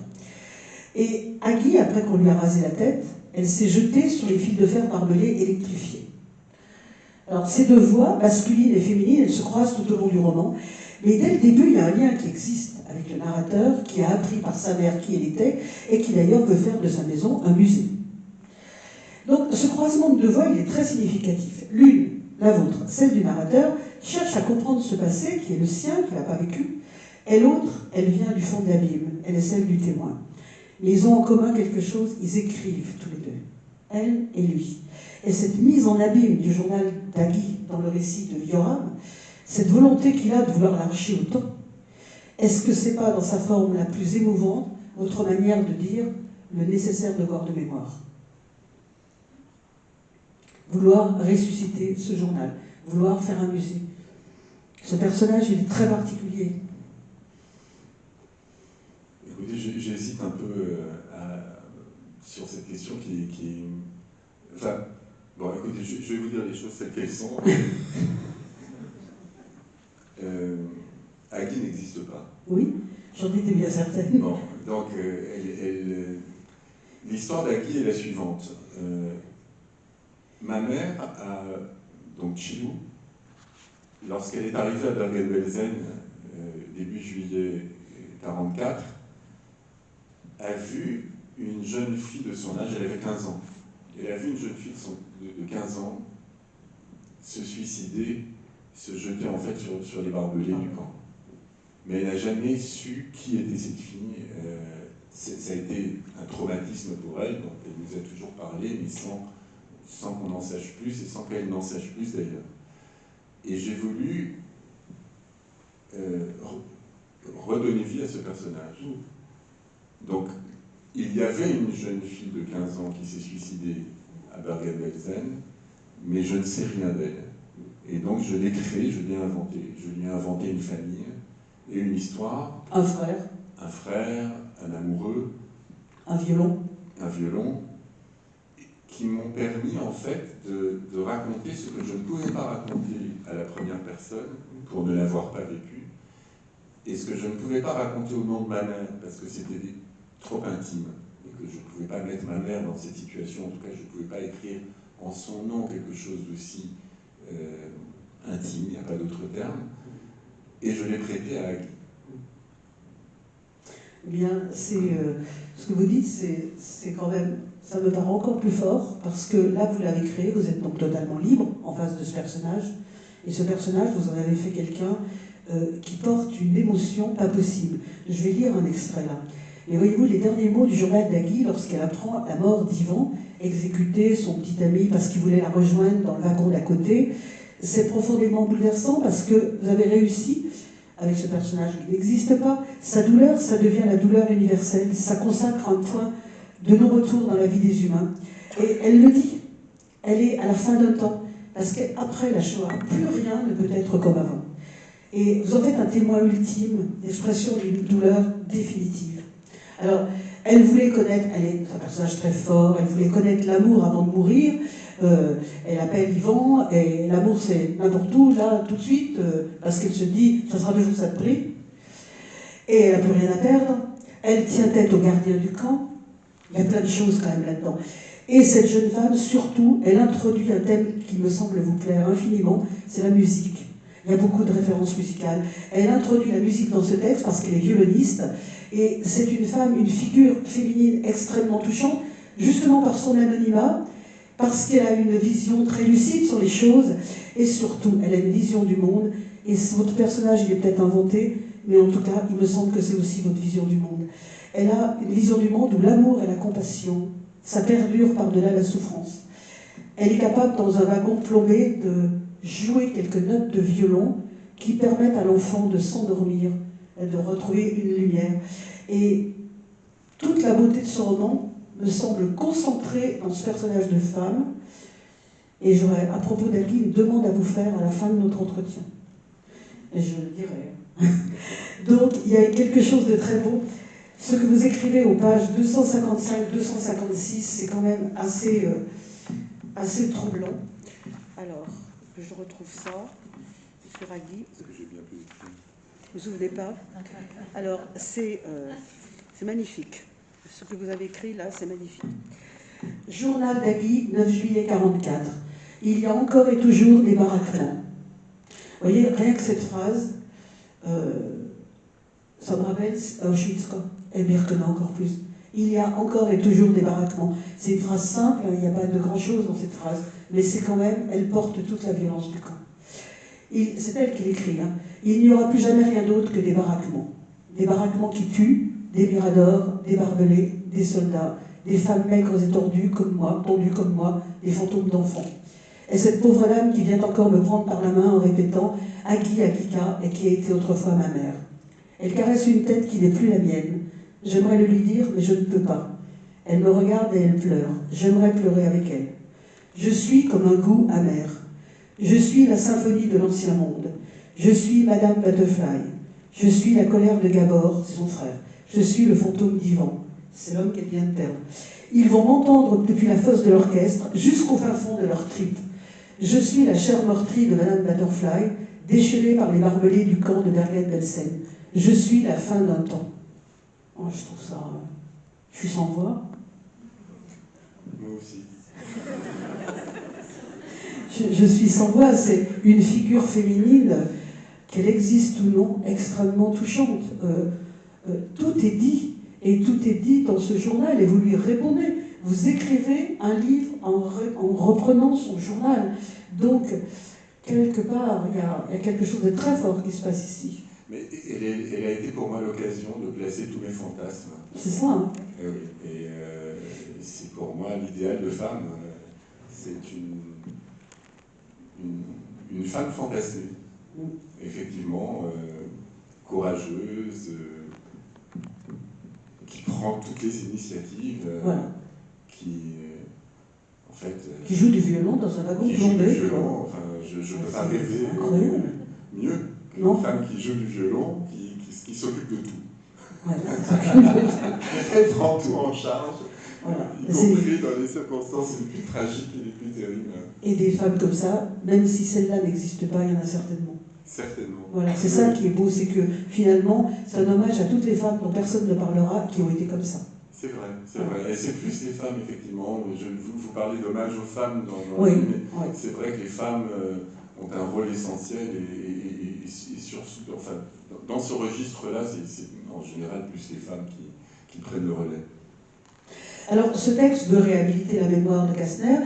Speaker 1: Et Agui, après qu'on lui a rasé la tête, elle s'est jetée sur les fils de fer barbelés électrifiés. Alors ces deux voix, masculines et féminines, elles se croisent tout au long du roman, mais dès le début, il y a un lien qui existe avec le narrateur, qui a appris par sa mère qui elle était, et qui d'ailleurs veut faire de sa maison un musée. Donc ce croisement de deux voix, il est très significatif. L'une, la vôtre, celle du narrateur, cherche à comprendre ce passé qui est le sien, qu'il n'a pas vécu, et l'autre, elle vient du fond de l'abîme, elle est celle du témoin. Mais ils ont en commun quelque chose, ils écrivent tous les deux, elle et lui. Et cette mise en abîme du journal d'Agui dans le récit de Yoram, cette volonté qu'il a de vouloir l'arracher au temps, est-ce que c'est pas dans sa forme la plus émouvante, votre manière de dire le nécessaire devoir de mémoire? Vouloir ressusciter ce journal, vouloir faire un musée. Ce personnage, il est très particulier.
Speaker 2: Écoutez, j'hésite un peu sur cette question qui... Enfin, bon, écoutez, je vais vous dire les choses telles qu'elles sont. Agui n'existe pas.
Speaker 1: Oui, j'en étais bien certaine.
Speaker 2: Bon, donc, l'histoire d'Agui est la suivante. Ma mère, donc Chilou, lorsqu'elle est arrivée à Bergen-Belsen, début juillet 1944, a vu une jeune fille de son âge, elle avait 15 ans. Elle a vu une jeune fille de 15 ans se suicider, se jeter en fait sur les barbelés du camp. Mais elle n'a jamais su qui était cette fille. Ça a été un traumatisme pour elle, dont elle nous a toujours parlé, mais sans qu'on en sache plus et sans qu'elle n'en sache plus d'ailleurs. Et j'ai voulu redonner vie à ce personnage. Donc, il y avait une jeune fille de 15 ans qui s'est suicidée à Bergen-Belsen, mais je ne sais rien d'elle. Et donc, je l'ai créée, je l'ai inventée. Je lui ai inventé une famille et une histoire.
Speaker 1: Un frère.
Speaker 2: Un frère, un amoureux.
Speaker 1: Un violon.
Speaker 2: Un violon. Qui m'ont permis, en fait, de raconter ce que je ne pouvais pas raconter à la première personne, pour ne l'avoir pas vécu, et ce que je ne pouvais pas raconter au nom de ma mère, parce que c'était trop intime, et que je ne pouvais pas mettre ma mère dans cette situation, en tout cas, je ne pouvais pas écrire en son nom quelque chose d'aussi intime, il n'y a pas d'autre terme, et je l'ai prêté à Agui.
Speaker 1: Eh bien, ce que vous dites, c'est quand même... Ça me paraît encore plus fort, parce que là, vous l'avez créé, vous êtes donc totalement libre en face de ce personnage. Et ce personnage, vous en avez fait quelqu'un qui porte une émotion pas possible. Je vais lire un extrait là. Et voyez-vous, les derniers mots du journal d'Agui, lorsqu'elle apprend la mort d'Yvan, exécuté son petit ami parce qu'il voulait la rejoindre dans le wagon d'à côté, c'est profondément bouleversant parce que vous avez réussi, avec ce personnage qui n'existe pas, sa douleur, ça devient la douleur universelle, ça consacre un point de non-retour dans la vie des humains. Et elle le dit, elle est à la fin d'un temps, parce qu'après la Shoah, plus rien ne peut être comme avant. Et vous en faites un témoin ultime, l'expression d'une douleur définitive. Alors, elle voulait connaître, elle est un personnage très fort, elle voulait connaître l'amour avant de mourir, elle appelle Yvan, et l'amour c'est n'importe où, là, tout de suite, parce qu'elle se dit, ça sera toujours ça de prix, et elle n'a plus rien à perdre, elle tient tête au gardien du camp. Il y a plein de choses quand même là-dedans. Et cette jeune femme, surtout, elle introduit un thème qui me semble vous plaire infiniment, c'est la musique. Il y a beaucoup de références musicales. Elle introduit la musique dans ce texte parce qu'elle est violoniste. Et c'est une femme, une figure féminine extrêmement touchante, justement par son anonymat, parce qu'elle a une vision très lucide sur les choses, et surtout, elle a une vision du monde. Et votre personnage, il est peut-être inventé, mais en tout cas, il me semble que c'est aussi votre vision du monde. Elle a une vision du monde où l'amour et la compassion, ça perdure par-delà la souffrance. Elle est capable, dans un wagon plombé, de jouer quelques notes de violon qui permettent à l'enfant de s'endormir, de retrouver une lumière. Et toute la beauté de ce roman me semble concentrée dans ce personnage de femme. Et j'aurais, à propos d'Agui, une demande à vous faire à la fin de notre entretien. Et je le dirai. Donc, il y a quelque chose de très beau. Ce que vous écrivez aux pages 255-256, c'est quand même assez troublant. Alors, que je retrouve ça sur Agui.
Speaker 2: Est-ce que j'ai bien pu écrire?
Speaker 1: Vous vous souvenez pas? Alors, c'est magnifique. Ce que vous avez écrit là, c'est magnifique. Journal d'Agui, 9 juillet 44. Il y a encore et toujours des baraquements. Vous voyez, rien que cette phrase, ça me rappelle Auschwitz, et Birkenau encore plus. Il y a encore et toujours des baraquements. C'est une phrase simple, il n'y a pas de grand-chose dans cette phrase, mais c'est quand même, elle porte toute la violence du camp. C'est elle qui l'écrit. Hein. Il n'y aura plus jamais rien d'autre que des baraquements. Des baraquements qui tuent, des miradors, des barbelés, des soldats, des femmes maigres et tordues comme moi, des fantômes d'enfants. Et cette pauvre dame qui vient encore me prendre par la main en répétant « Agui, Agika » et qui a été autrefois ma mère. Elle caresse une tête qui n'est plus la mienne. J'aimerais le lui dire, mais je ne peux pas. Elle me regarde et elle pleure. J'aimerais pleurer avec elle. Je suis comme un goût amer. Je suis la symphonie de l'ancien monde. Je suis Madame Butterfly. Je suis la colère de Gabor, c'est son frère. Je suis le fantôme d'Ivan. C'est l'homme qu'elle vient de perdre. Ils vont m'entendre depuis la fosse de l'orchestre jusqu'au fin fond de leur tripes. Je suis la chair meurtrie de Madame Butterfly, déchirée par les barbelés du camp de Bergen-Belsen. Je suis la fin d'un temps. Oh, je trouve ça... Je suis sans voix.
Speaker 2: Moi aussi.
Speaker 1: Je suis sans voix, c'est une figure féminine, qu'elle existe ou non, extrêmement touchante. Tout est dit, et tout est dit dans ce journal, et vous lui répondez. Vous écrivez un livre en reprenant son journal. Donc, quelque part, il y a quelque chose de très fort qui se passe ici.
Speaker 2: Mais elle a été pour moi l'occasion de placer tous mes fantasmes.
Speaker 1: C'est ça, hein?
Speaker 2: Et c'est pour moi l'idéal de femme. C'est une femme fantasmée. Effectivement, courageuse, qui prend toutes les initiatives,
Speaker 1: voilà.
Speaker 2: En fait,
Speaker 1: qui joue du violon dans un wagon plombé.
Speaker 2: Enfin, je ne peux pas rêver mieux qu'une femme qui joue du violon, qui s'occupe de tout.
Speaker 1: Voilà.
Speaker 2: Elle prend tout en charge,
Speaker 1: voilà.
Speaker 2: Y compris dans les circonstances les plus tragiques et les plus terribles.
Speaker 1: Et des femmes comme ça, même si celle-là n'existe pas, il y en a certainement.
Speaker 2: Certainement.
Speaker 1: Voilà, c'est ça qui est beau, c'est que finalement, c'est un hommage à toutes les femmes dont personne ne parlera qui ont été comme ça.
Speaker 2: C'est vrai, c'est vrai. Et c'est plus les femmes, effectivement. Vous parlez d'hommage aux femmes dans
Speaker 1: oui,
Speaker 2: le film, mais
Speaker 1: oui.
Speaker 2: c'est vrai que les femmes ont un rôle essentiel et enfin, dans ce registre-là, c'est en général plus les femmes qui prennent le relais.
Speaker 1: Alors, ce texte veut réhabiliter la mémoire de Kastner.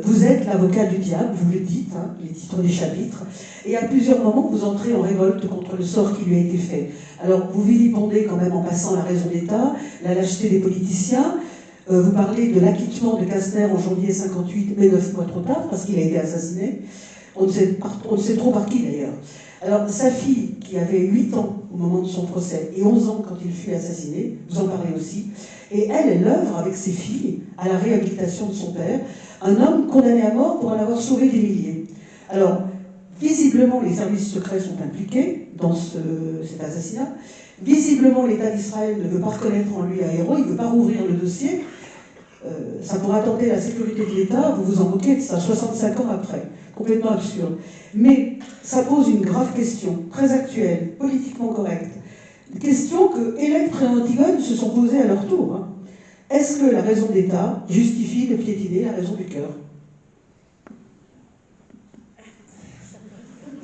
Speaker 1: Vous êtes l'avocat du diable, vous le dites, hein, les titres des chapitres, et à plusieurs moments, vous entrez en révolte contre le sort qui lui a été fait. Alors, vous vilipendez quand même en passant la raison d'État, la lâcheté des politiciens, vous parlez de l'acquittement de Kastner en janvier 58, mais 9 mois trop tard, parce qu'il a été assassiné. On ne sait trop par qui, d'ailleurs. Alors, sa fille, qui avait 8 ans au moment de son procès, et 11 ans quand il fut assassiné, vous en parlez aussi, et elle œuvre avec ses filles à la réhabilitation de son père, un homme condamné à mort pour en avoir sauvé des milliers. Alors, visiblement, les services secrets sont impliqués dans cet assassinat. Visiblement, l'État d'Israël ne veut pas reconnaître en lui un héros, il ne veut pas rouvrir le dossier. Ça pourra attenter la sécurité de l'État, vous vous en moquez de ça, 65 ans après. Complètement absurde. Mais ça pose une grave question, très actuelle, politiquement correcte. Une question que Électre et Antigone se sont posées à leur tour. Hein. Est-ce que la raison d'État justifie de piétiner la raison du cœur?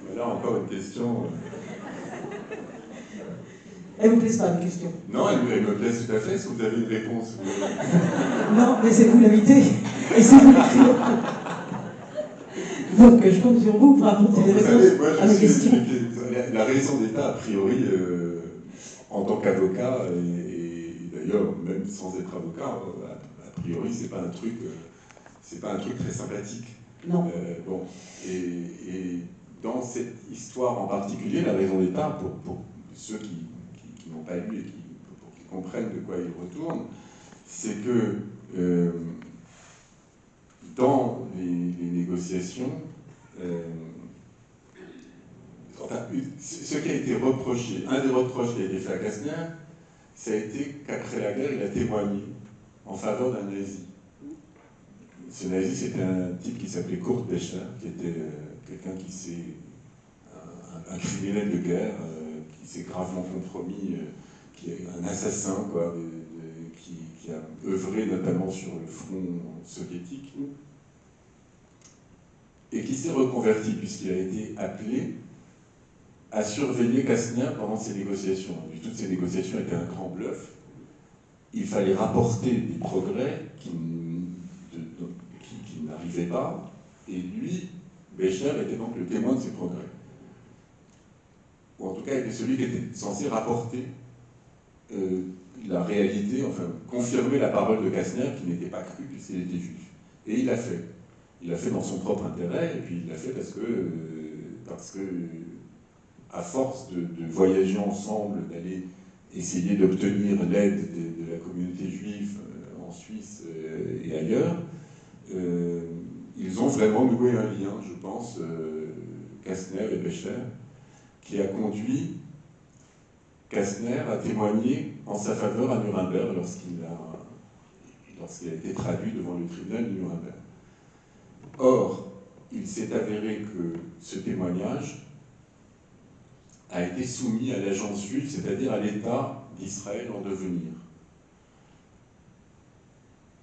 Speaker 2: Voilà encore une question.
Speaker 1: Elle vous plaise pas, la question?
Speaker 2: Non, elle me plaise tout à fait. Est-ce que vous avez une réponse?
Speaker 1: Non, mais c'est vous l'invité. Et c'est vous l'écrire. Donc, je compte sur vous pour apporter des réponses à mes questions.
Speaker 2: La raison d'État, a priori, en tant qu'avocat, et d'ailleurs, même sans être avocat, a priori, c'est pas un truc très sympathique.
Speaker 1: Non.
Speaker 2: Bon, et dans cette histoire en particulier, la raison d'État, pour ceux qui n'ont pas lu et pour qu'ils comprennent de quoi il retourne, c'est que dans les négociations, ce qui a été reproché, un des reproches qui a été fait à Kastner, ça a été qu'après la guerre, il a témoigné en faveur d'un nazi. Ce nazi, c'était un type qui s'appelait Kurt Becher, qui était quelqu'un un criminel de guerre, qui s'est gravement compromis, qui est un assassin, quoi, qui a œuvré notamment sur le front soviétique, et qui s'est reconverti, puisqu'il a été appelé à surveiller Kastner pendant ces négociations. Et toutes ces négociations étaient un grand bluff. Il fallait rapporter des progrès qui n'arrivaient pas, et lui, Becher, était donc le témoin de ces progrès. Ou en tout cas, était celui qui était censé rapporter la réalité, enfin, confirmer la parole de Kastner, qui n'était pas crue puisqu'il était juif. Et il l'a fait. Il l'a fait dans son propre intérêt, et puis il l'a fait parce que à force de voyager ensemble, d'aller essayer d'obtenir l'aide de la communauté juive en Suisse et ailleurs, ils ont vraiment noué un lien, je pense, Kastner et Becher, qui a conduit Kastner à témoigner en sa faveur à Nuremberg lorsqu'il a été traduit devant le tribunal de Nuremberg. Or, il s'est avéré que ce témoignage a été soumis à l'agence juive, c'est-à-dire à l'État d'Israël en devenir.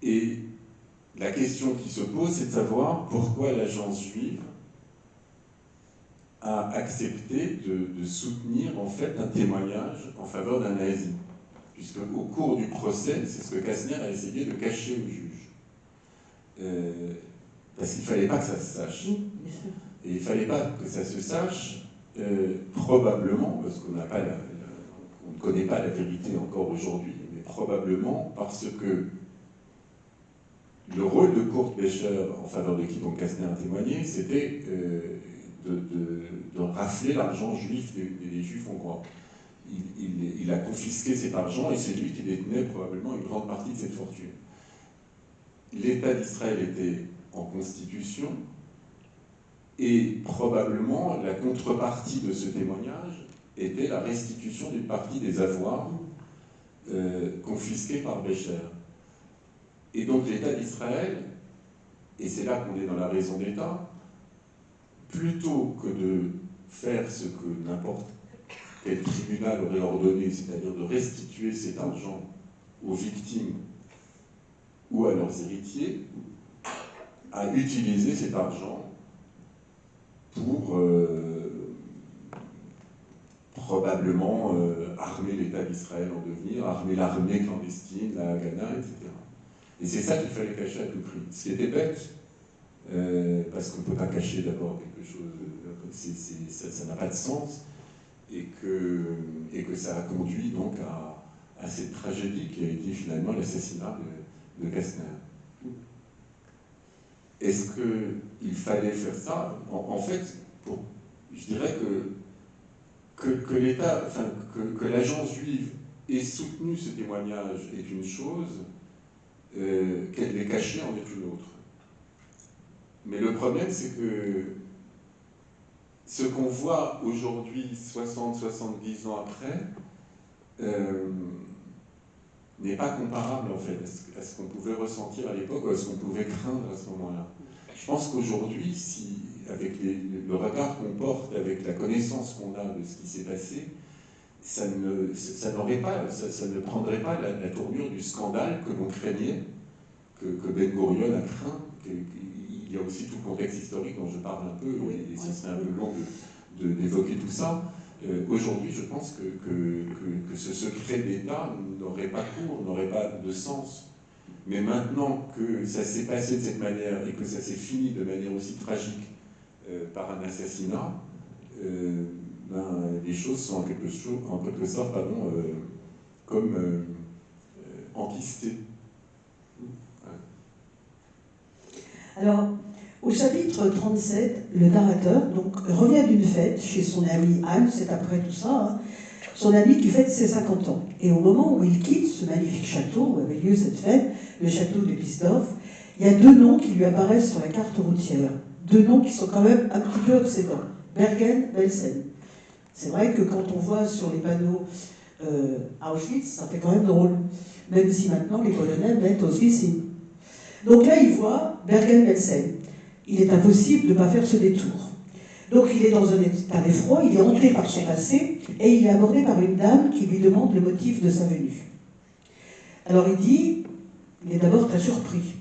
Speaker 2: Et la question qui se pose, c'est de savoir pourquoi l'agence juive a accepté de soutenir en fait un témoignage en faveur d'un nazi. Puisque au cours du procès, c'est ce que Kastner a essayé de cacher au juge. Parce qu'il ne fallait pas que ça se sache. Et il ne fallait pas que ça se sache, probablement, parce qu'on ne connaît pas la vérité encore aujourd'hui, mais probablement parce que le rôle de Kurt Becher en faveur de qui donc Kastner a témoigné, c'était de rafler l'argent juif des juifs hongrois. Il a confisqué cet argent et c'est lui qui détenait probablement une grande partie de cette fortune. L'État d'Israël était en constitution et probablement la contrepartie de ce témoignage était la restitution d'une partie des avoirs confisqués par Becher. Et donc l'État d'Israël, et c'est là qu'on est dans la raison d'État, plutôt que de faire ce que n'importe quel tribunal aurait ordonné, c'est-à-dire de restituer cet argent aux victimes ou à leurs héritiers, a utilisé cet argent pour probablement armer l'État d'Israël en devenir, armer l'armée clandestine, la Haganah, etc. Et c'est ça qu'il fallait cacher à tout prix. Ce qui était bête, parce qu'on ne peut pas cacher d'abord quelque chose, ça n'a pas de sens, et que ça a conduit donc à cette tragédie qui a été finalement l'assassinat de Kastner. Est-ce qu'il fallait faire ça? En fait, je dirais que l'État, enfin, que l'agence juive ait soutenu ce témoignage est une chose, qu'elle l'ait caché en est une autre. Mais le problème, c'est que ce qu'on voit aujourd'hui, 60-70 ans après, n'est pas comparable en fait à ce qu'on pouvait ressentir à l'époque ou à ce qu'on pouvait craindre à ce moment-là. Je pense qu'aujourd'hui, si, avec le regard qu'on porte, avec la connaissance qu'on a de ce qui s'est passé, ça ne prendrait pas la tournure du scandale que l'on craignait, que Ben Gurion a craint. Il y a aussi tout le contexte historique dont je parle un peu, et ce serait un peu long d'évoquer tout ça. Aujourd'hui, je pense que ce secret d'État n'aurait pas cours, n'aurait pas de sens. Mais maintenant que ça s'est passé de cette manière et que ça s'est fini de manière aussi tragique par un assassinat, les choses sont en quelque sorte comme enquistées.
Speaker 1: Alors, au chapitre 37, le narrateur donc, revient d'une fête chez son ami Anne, c'est après tout ça, hein, son ami qui fête ses 50 ans. Et au moment où il quitte ce magnifique château où avait lieu cette fête, le château de Bisdorf, il y a deux noms qui lui apparaissent sur la carte routière. Deux noms qui sont quand même un petit peu obsédants. Bergen-Belsen. C'est vrai que quand on voit sur les panneaux Auschwitz, ça fait quand même drôle. Même si maintenant les Polonais mettent Auschwitz. Donc là, il voit Bergen-Belsen. Il est impossible de ne pas faire ce détour. Donc il est dans un état d'effroi, il est hanté par son passé, et il est abordé par une dame qui lui demande le motif de sa venue. Alors il est d'abord très surpris.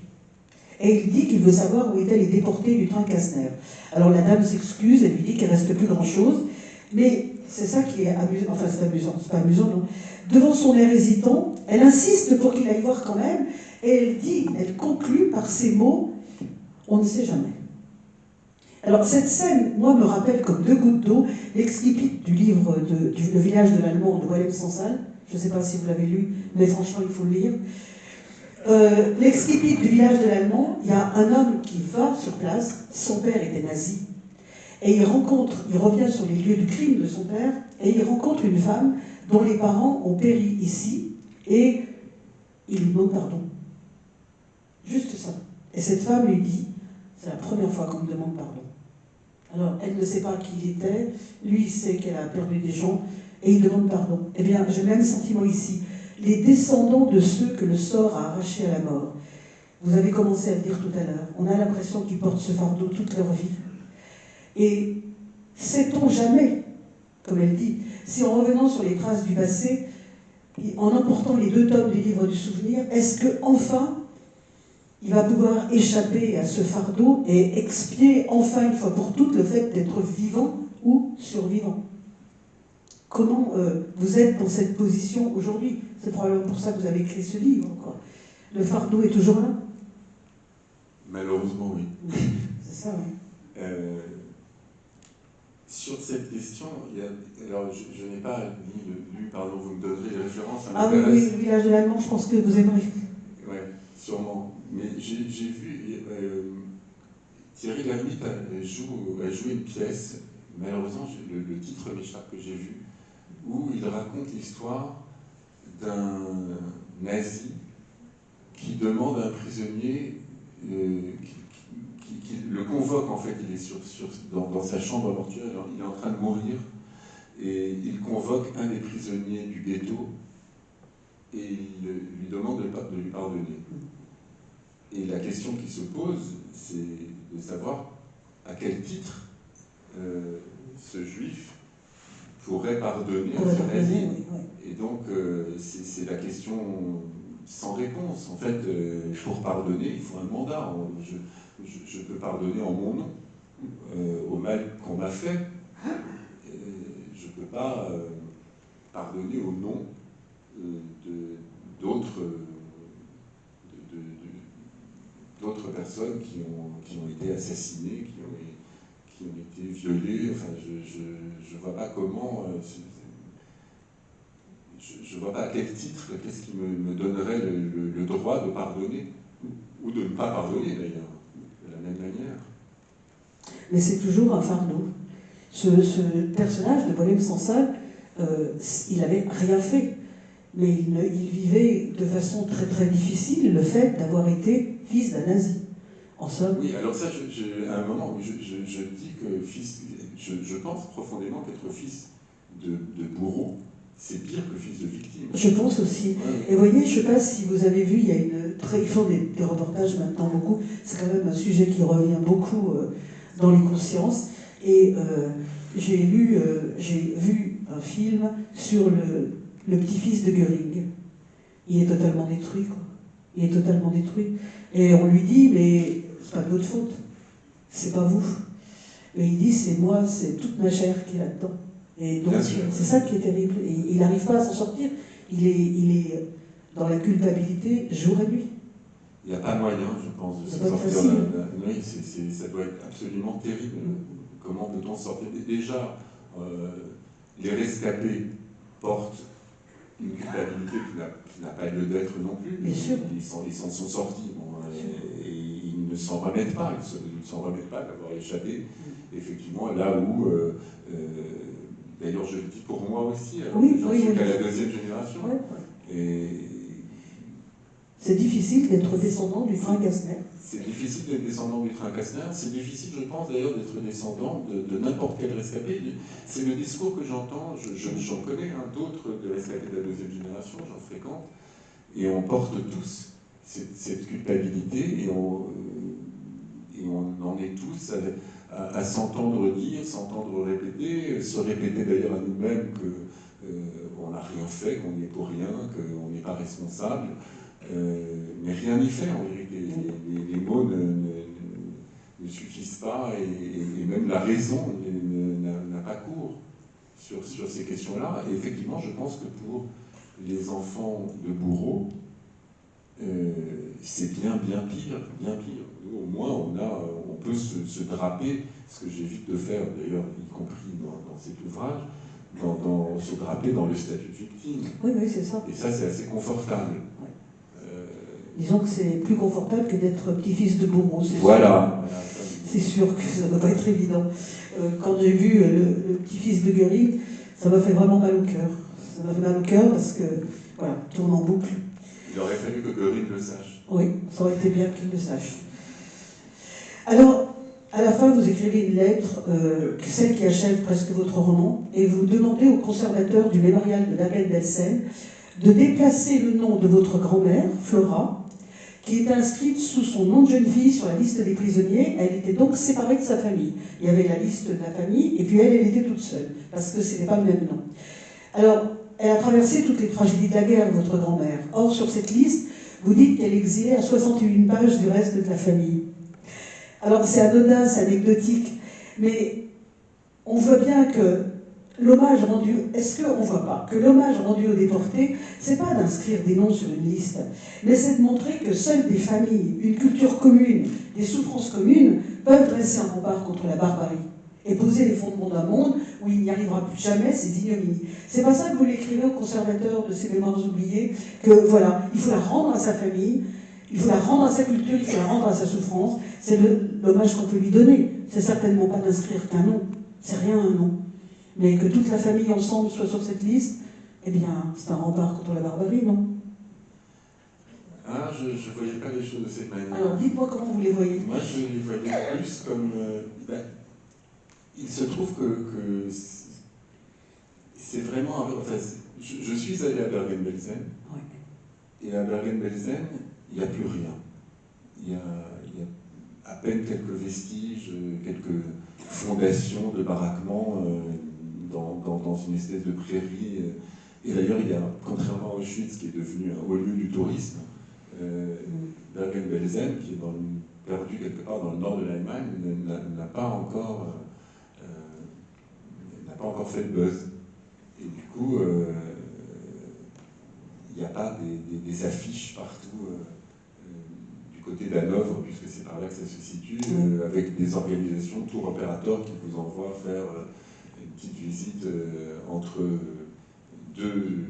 Speaker 1: Et il dit qu'il veut savoir où étaient les déportés du train Kastner. Alors la dame s'excuse, elle lui dit qu'il ne reste plus grand-chose, mais c'est ça qui est amusant, enfin c'est amusant, c'est pas amusant, non. Devant son air hésitant, elle insiste pour qu'il aille voir quand même, et elle conclut par ces mots, on ne sait jamais. Alors cette scène, moi, me rappelle comme deux gouttes d'eau l'excipit du livre Le village de l'Allemand de Walem Sansal. Je ne sais pas si vous l'avez lu, mais franchement, il faut le lire. L'excipit du village de l'Allemand, il y a un homme qui va sur place, son père était nazi, et il revient sur les lieux du crime de son père, et il rencontre une femme dont les parents ont péri ici, et il lui demande pardon. Juste ça. Et cette femme lui dit, c'est la première fois qu'on me demande pardon. Alors, elle ne sait pas qui il était, lui, il sait qu'elle a perdu des gens, et il demande pardon. Eh bien, j'ai le même sentiment ici. Les descendants de ceux que le sort a arrachés à la mort. Vous avez commencé à le dire tout à l'heure. On a l'impression qu'ils portent ce fardeau toute leur vie. Et sait-on jamais, comme elle dit, si en revenant sur les traces du passé, en emportant les 2 tomes du livre du souvenir, est-ce qu'enfin, il va pouvoir échapper à ce fardeau et expier enfin une fois pour toutes le fait d'être vivant ou survivant? Comment vous êtes dans cette position aujourd'hui? C'est probablement pour ça que vous avez écrit ce livre, quoi. Le fardeau est toujours là?
Speaker 2: Malheureusement, oui.
Speaker 1: C'est ça, oui.
Speaker 2: Sur cette question, alors je n'ai pas lu, pardon, vous me donnerez les références.
Speaker 1: Ah oui, oui, le village de l'Allemand, je pense que vous aimerez.
Speaker 2: Oui, sûrement. Mais j'ai vu, Thierry Lhermitte a joué une pièce, malheureusement le titre m'échappe, que j'ai vu, où il raconte l'histoire d'un nazi qui demande à un prisonnier, qui le convoque, en fait, il est dans sa chambre mortuaire, il est en train de mourir, et il convoque un des prisonniers du ghetto, et il lui demande de lui pardonner. Et la question qui se pose, c'est de savoir à quel titre ce juif pourrait pardonner à ce nazi. Oui. Et donc, c'est la question sans réponse. En fait, pour pardonner, il faut un mandat. Je peux pardonner en mon nom au mal qu'on m'a fait. Je ne peux pas pardonner au nom d'autres personnes qui ont été assassinées, qui ont été violées. Enfin, je ne vois pas comment... je ne vois pas à quel titre, qu'est-ce qui me donnerait le droit de pardonner, ou de ne pas pardonner d'ailleurs, de la même manière.
Speaker 1: Mais c'est toujours un fardeau. Ce personnage de Walem Sansal, il n'avait rien fait, mais il vivait de façon très très difficile le fait d'avoir été fils d'un nazi. En somme.
Speaker 2: Oui, alors ça, à un moment, je dis que je pense profondément qu'être fils de bourreau, c'est pire que fils de victime.
Speaker 1: Je pense aussi. Ouais. Et vous voyez, je ne sais pas si vous avez vu, ils font des reportages maintenant beaucoup, c'est quand même un sujet qui revient beaucoup dans les consciences. Et j'ai vu un film sur le petit-fils de Göring. Il est totalement détruit, quoi. Il est totalement détruit. Et on lui dit, mais c'est pas de votre faute, c'est pas vous. Et il dit, c'est moi, c'est toute ma chair qui est là-dedans. Et donc, c'est ça qui est terrible. Et il n'arrive pas à s'en sortir. Il est dans la culpabilité jour et nuit.
Speaker 2: Il n'y a pas moyen, je pense, de se sortir. Oui, ça doit être absolument terrible. Comment peut-on sortir? Déjà, les rescapés portent une culpabilité qui n'a pas lieu d'être non plus.
Speaker 1: Bien sûr.
Speaker 2: Ils s'en sont sortis. Et ils ne s'en remettent pas. Ils ne s'en remettent pas d'avoir échappé. Effectivement, là où... d'ailleurs, je le dis pour moi aussi, alors que j'en suis qu'à la 2e génération. Oui. Et
Speaker 1: c'est difficile d'être descendant du train Kastner.
Speaker 2: C'est difficile d'être descendant du train Kastner. C'est difficile, je pense, d'ailleurs, d'être descendant de n'importe quel rescapé. C'est le discours que j'entends, j'en connais d'autres de rescapés de la 2e génération, j'en fréquente, et on porte tous cette culpabilité, et on en est tous à s'entendre dire, s'entendre répéter, se répéter d'ailleurs à nous-mêmes qu'on n'a rien fait, qu'on n'y est pour rien, qu'on n'est pas responsable. Mais rien n'y fait en vérité. Les mots ne suffisent pas et même la raison n'a pas cours sur ces questions-là. Et effectivement, je pense que pour les enfants de bourreaux, c'est bien pire, bien pire. Nous, au moins, on peut se draper, ce que j'évite de faire d'ailleurs, y compris dans cet ouvrage, se draper dans le statut de victime.
Speaker 1: Oui, c'est ça.
Speaker 2: Et ça, c'est assez confortable.
Speaker 1: Ouais. Disons que c'est plus confortable que d'être petit-fils de bourreau.
Speaker 2: Voilà.
Speaker 1: C'est sûr que ça ne doit pas être évident. Quand j'ai vu le petit-fils de Göring, ça m'a fait vraiment mal au cœur. Ça m'a fait mal au cœur parce que, voilà, tourne en boucle.
Speaker 2: Il aurait fallu que Göring le sache.
Speaker 1: Oui, ça aurait été bien qu'il le sache. Alors, à la fin, vous écrivez une lettre, celle qui achève presque votre roman, et vous demandez au conservateur du mémorial de Bergen-Belsen de déplacer le nom de votre grand-mère, Flora, qui est inscrite sous son nom de jeune fille sur la liste des prisonniers. Elle était donc séparée de sa famille. Il y avait la liste de la famille, et puis elle était toute seule, parce que ce n'était pas le même nom. Alors, elle a traversé toutes les tragédies de la guerre, votre grand-mère. Or, sur cette liste, vous dites qu'elle est exilée à 61 pages du reste de la famille. Alors, c'est anodin, c'est anecdotique, mais on voit bien que l'hommage rendu, est-ce qu'on ne voit pas que l'hommage rendu aux déportés, c'est pas d'inscrire des noms sur une liste, mais c'est de montrer que seules des familles, une culture commune, des souffrances communes peuvent dresser un rempart contre la barbarie et poser les fondements d'un monde où il n'y arrivera plus jamais ces ignominies. C'est pas ça que vous l'écrivez au conservateur de ces mémoires oubliées, que voilà, il faut la rendre à sa famille, il faut la rendre à sa culture, il faut la rendre à sa souffrance. C'est l'hommage qu'on peut lui donner. C'est certainement pas d'inscrire qu'un nom, c'est rien un nom. Mais que toute la famille ensemble soit sur cette liste, eh bien, c'est un rempart contre la barbarie, non?
Speaker 2: Ah, je ne voyais pas les choses de cette manière.
Speaker 1: Alors, dites-moi comment vous les voyez.
Speaker 2: Moi, je les voyais plus comme... il se trouve que c'est vraiment... Enfin, je suis allé à Bergen-Belsen, ouais. Et à Bergen-Belsen, il n'y a plus rien. Il y a à peine quelques vestiges, quelques fondations de baraquements dans une espèce de prairie. Et d'ailleurs, il y a, contrairement à Auschwitz, qui est devenu un haut lieu du tourisme, Bergen-Belsen, qui est perdu quelque part dans le nord de l'Allemagne, n'a pas encore fait de buzz. Et du coup, il n'y a pas des affiches partout du côté d'Hanovre, puisque c'est par là que ça se situe, avec des organisations, tour opérateurs qui vous envoient faire une petite visite entre deux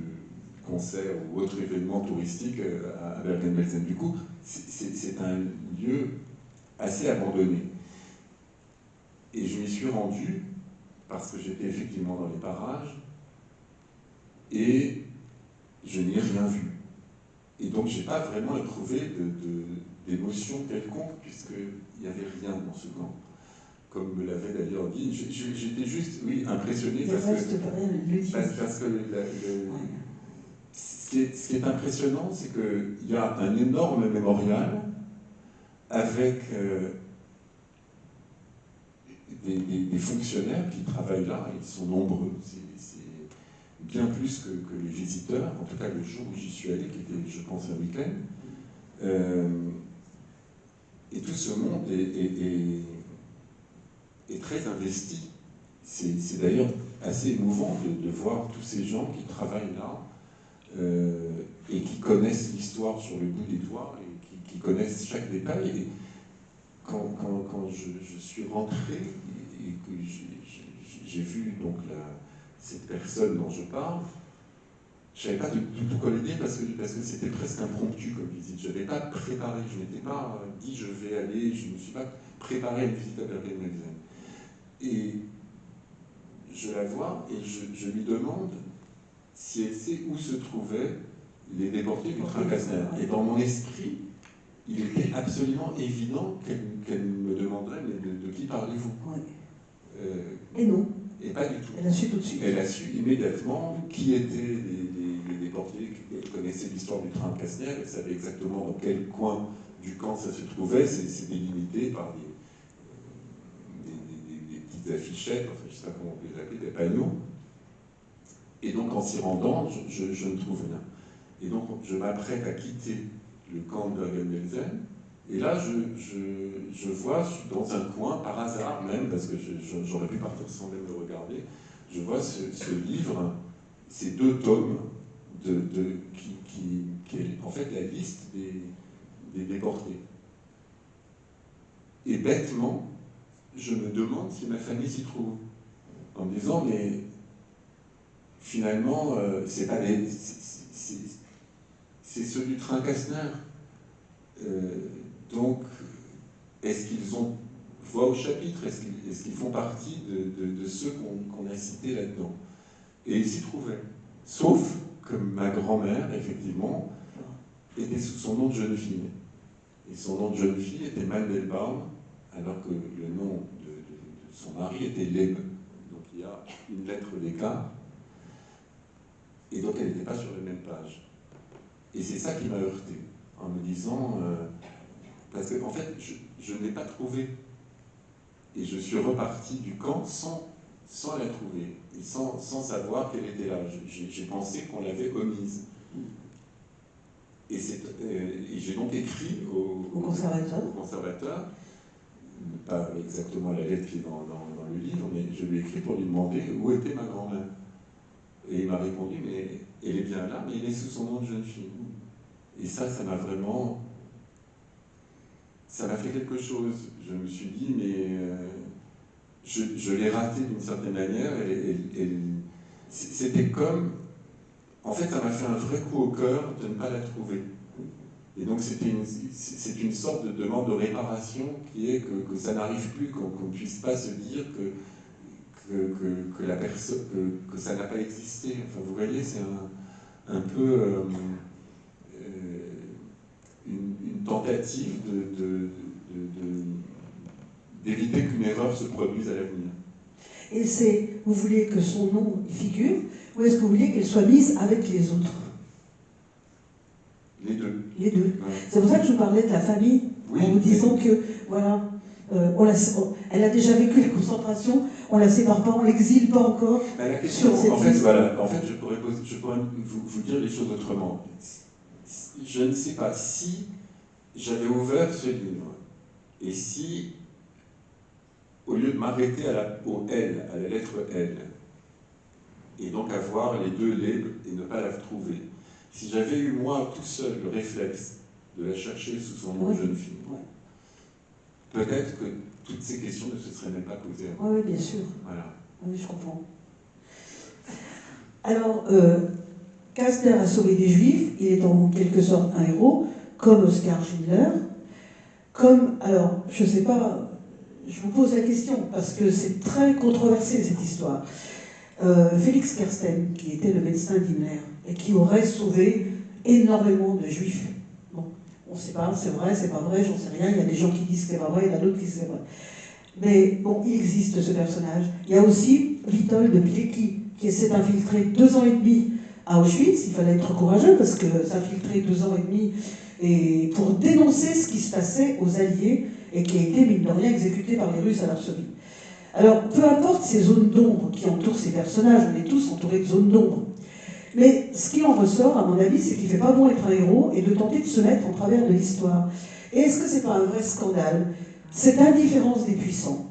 Speaker 2: concerts ou autres événements touristiques à Bergen-Belsen. Du coup, c'est un lieu assez abandonné. Et je m'y suis rendu parce que j'étais effectivement dans les parages et je n'y ai rien vu. Et donc, je n'ai pas vraiment éprouvé d'émotion quelconque, puisqu'il n'y avait rien dans ce camp. Comme me l'avait d'ailleurs dit, j'étais juste, oui, impressionné parce que ce qui est impressionnant, c'est qu'il y a un énorme mémorial avec des fonctionnaires qui travaillent là, ils sont nombreux, c'est bien plus que les visiteurs, en tout cas le jour où j'y suis allé, qui était, je pense, un week-end. Et tout ce monde est très investi. C'est d'ailleurs assez émouvant de voir tous ces gens qui travaillent là et qui connaissent l'histoire sur le bout des doigts et qui connaissent chaque détail. Et quand je suis rentré et que j'ai vu donc cette personne dont je parle, je ne savais pas du tout quoi lui dire parce que c'était presque impromptu comme visite. Je n'avais pas préparé, je n'étais pas dit je vais aller, je ne me suis pas préparé à une visite à Bergen-Belsen. Et je la vois et je lui demande si elle sait où se trouvaient les déportés du train Kastner. Et dans mon esprit, il était absolument évident qu'elle me demanderait de qui parlez-vous.
Speaker 1: Et non.
Speaker 2: Et pas du tout.
Speaker 1: Elle a su tout de suite.
Speaker 2: Elle a su immédiatement qui étaient les déportés, elle connaissait l'histoire du train de Kastner, elle savait exactement dans quel coin du camp ça se trouvait, c'est délimité par petites affichettes, enfin, je ne sais pas comment on peut les appeler, des panneaux. Et donc, en s'y rendant, je ne trouve rien. Et donc, je m'apprête à quitter le camp de Bergen-Belsen. Et là, je vois dans un coin, par hasard même, parce que j'aurais pu partir sans même le regarder, je vois ce livre, ces 2 tomes, qui est en fait la liste des déportés. Et bêtement, je me demande si ma famille s'y trouve. En me disant, mais finalement, c'est pas les... C'est ceux du train Kastner. Donc, est-ce qu'ils ont voix au chapitre? Est-ce qu'ils font partie de ceux qu'on a cités là-dedans? Et ils s'y trouvaient. Sauf que ma grand-mère, effectivement, était sous son nom de jeune fille. Et son nom de jeune fille était Mandelbaum, alors que le nom de son mari était Leb. Donc il y a une lettre d'écart. Et donc elle n'était pas sur la même page. Et c'est ça qui m'a heurté, en me disant... parce qu'en fait, je ne l'ai pas trouvée. Et je suis reparti du camp sans la trouver, et sans savoir qu'elle était là. J'ai pensé qu'on l'avait omise. Et j'ai donc écrit au conservateur, pas exactement la lettre qui est dans le livre, mais je lui ai écrit pour lui demander où était ma grand-mère. Et il m'a répondu, mais elle est bien là, mais elle est sous son nom de jeune fille. Et ça m'a vraiment... Ça m'a fait quelque chose. Je me suis dit, mais je l'ai raté d'une certaine manière. C'était comme... En fait, ça m'a fait un vrai coup au cœur de ne pas la trouver. Et donc, c'est une sorte de demande de réparation qui est que ça n'arrive plus, qu'on ne puisse pas se dire que la personne, que ça n'a pas existé. Enfin, vous voyez, c'est un peu une tentative d'éviter qu'une erreur se produise à l'avenir.
Speaker 1: Et vous vouliez que son nom figure, ou est-ce que vous vouliez qu'elle soit mise avec les autres?
Speaker 2: Les deux.
Speaker 1: Les deux.
Speaker 2: Ouais.
Speaker 1: C'est pour ça que je vous parlais de la famille,
Speaker 2: oui,
Speaker 1: en vous disant que, voilà, elle a déjà vécu la concentration, on la sépare pas, on l'exile pas encore.
Speaker 2: Ben, la question, en fait, je pourrais vous dire les choses autrement. Je ne sais pas si j'avais ouvert ce livre, et si, au lieu de m'arrêter au L, à la lettre L, et donc avoir les 2 Leb et ne pas la trouver, si j'avais eu moi tout seul le réflexe de la chercher sous son nom de jeune fille, peut-être que toutes ces questions ne se seraient même pas posées.
Speaker 1: Oui, bien sûr.
Speaker 2: Voilà.
Speaker 1: Oui, je comprends. Alors, Kastner a sauvé des Juifs, il est en quelque sorte un héros, comme Oskar Schindler, alors, je ne sais pas, je vous pose la question, parce que c'est très controversé cette histoire. Félix Kersten, qui était le médecin d'Himmler, et qui aurait sauvé énormément de Juifs. Bon, on ne sait pas, c'est vrai, c'est pas vrai, j'en sais rien, il y a des gens qui disent que c'est pas vrai, il y en a d'autres qui disent que c'est vrai. Mais bon, il existe ce personnage. Il y a aussi Witold Pilecki, qui s'est infiltré 2 ans et demi à Auschwitz. Il fallait être courageux parce que s'infiltrer 2 ans et demi et pour dénoncer ce qui se passait aux Alliés et qui a été, mine de rien, exécuté par les Russes à Varsovie. Alors, peu importe ces zones d'ombre qui entourent ces personnages, on est tous entourés de zones d'ombre. Mais ce qui en ressort, à mon avis, c'est qu'il ne fait pas bon être un héros et de tenter de se mettre en travers de l'histoire. Et est-ce que ce n'est pas un vrai scandale, cette indifférence des puissants,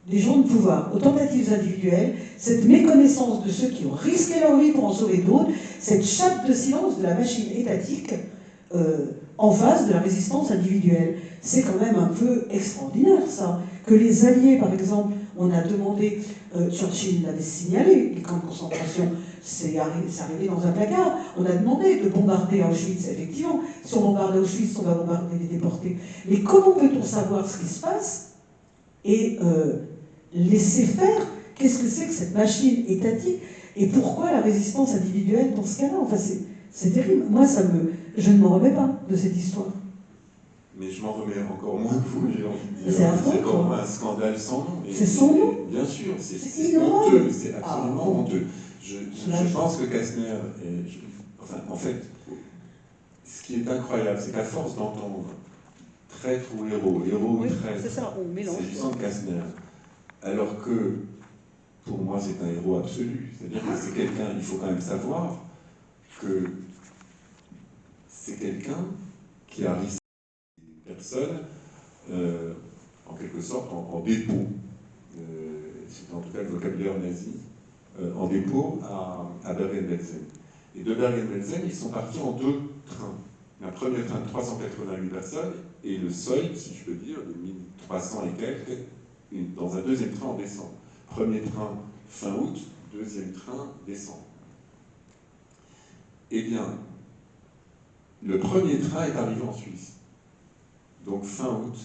Speaker 1: des gens de pouvoir, aux tentatives individuelles, cette méconnaissance de ceux qui ont risqué leur vie pour en sauver d'autres, cette chape de silence de la machine étatique en face de la résistance individuelle. C'est quand même un peu extraordinaire, ça. Que les Alliés, par exemple, on a demandé, Churchill l'avait signalé, les camps de concentration, c'est arrivé dans un placard, on a demandé de bombarder Auschwitz, effectivement. Si on bombarde Auschwitz, on va bombarder les déportés. Mais comment peut-on savoir ce qui se passe et laisser faire? Qu'est-ce que c'est que cette machine étatique? Et pourquoi la résistance individuelle dans ce cas-là? Enfin, c'est terrible. Moi, je ne m'en remets pas de cette histoire.
Speaker 2: Mais je m'en remets encore moins que vous, j'ai envie de dire.
Speaker 1: C'est affreux,
Speaker 2: c'est pour moi un scandale sans nom.
Speaker 1: C'est sans nom?
Speaker 2: Bien sûr, c'est
Speaker 1: honteux,
Speaker 2: c'est absolument honteux. Je pense que Kastner, en fait, ce qui est incroyable, c'est qu'à force d'entendre traître ou héros ou traître,
Speaker 1: c'est ça, on mélange.
Speaker 2: s'agissant de Kastner, Alors que, pour moi, c'est un héros absolu. C'est-à-dire que c'est quelqu'un, il faut quand même savoir que c'est quelqu'un qui a risqué des personnes, en quelque sorte, en dépôt. C'est en tout cas le vocabulaire nazi, en dépôt à Bergen-Belsen. Et de Bergen-Belsen, ils sont partis en 2 trains. Un premier train de 388 personnes et le seuil, si je peux dire, de 1300 et quelques, dans un deuxième train en décembre. Premier train fin août, deuxième train décembre. Eh bien, le premier train est arrivé en Suisse. Donc fin août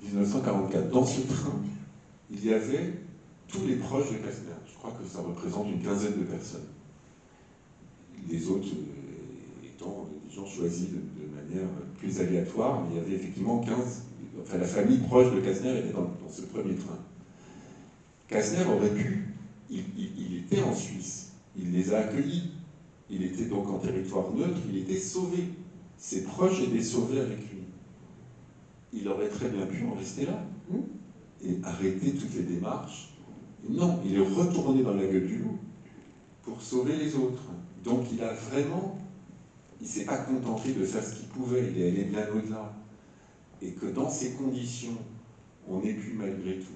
Speaker 2: 1944. Dans ce train, il y avait tous les proches de Kastner. Je crois que ça représente une quinzaine de personnes. Les autres étant des gens choisis de manière plus aléatoire, mais il y avait effectivement 15, enfin la famille proche de Kastner était dans ce premier train. Kastner aurait pu, il était en Suisse, il les a accueillis, il était donc en territoire neutre, il était sauvé. Ses proches étaient sauvés avec lui. Il aurait très bien pu en rester là et arrêter toutes les démarches. Non, il est retourné dans la gueule du loup pour sauver les autres. Donc il ne s'est pas contenté de faire ce qu'il pouvait, il est allé bien au-delà. Et que dans ces conditions, on ait pu malgré tout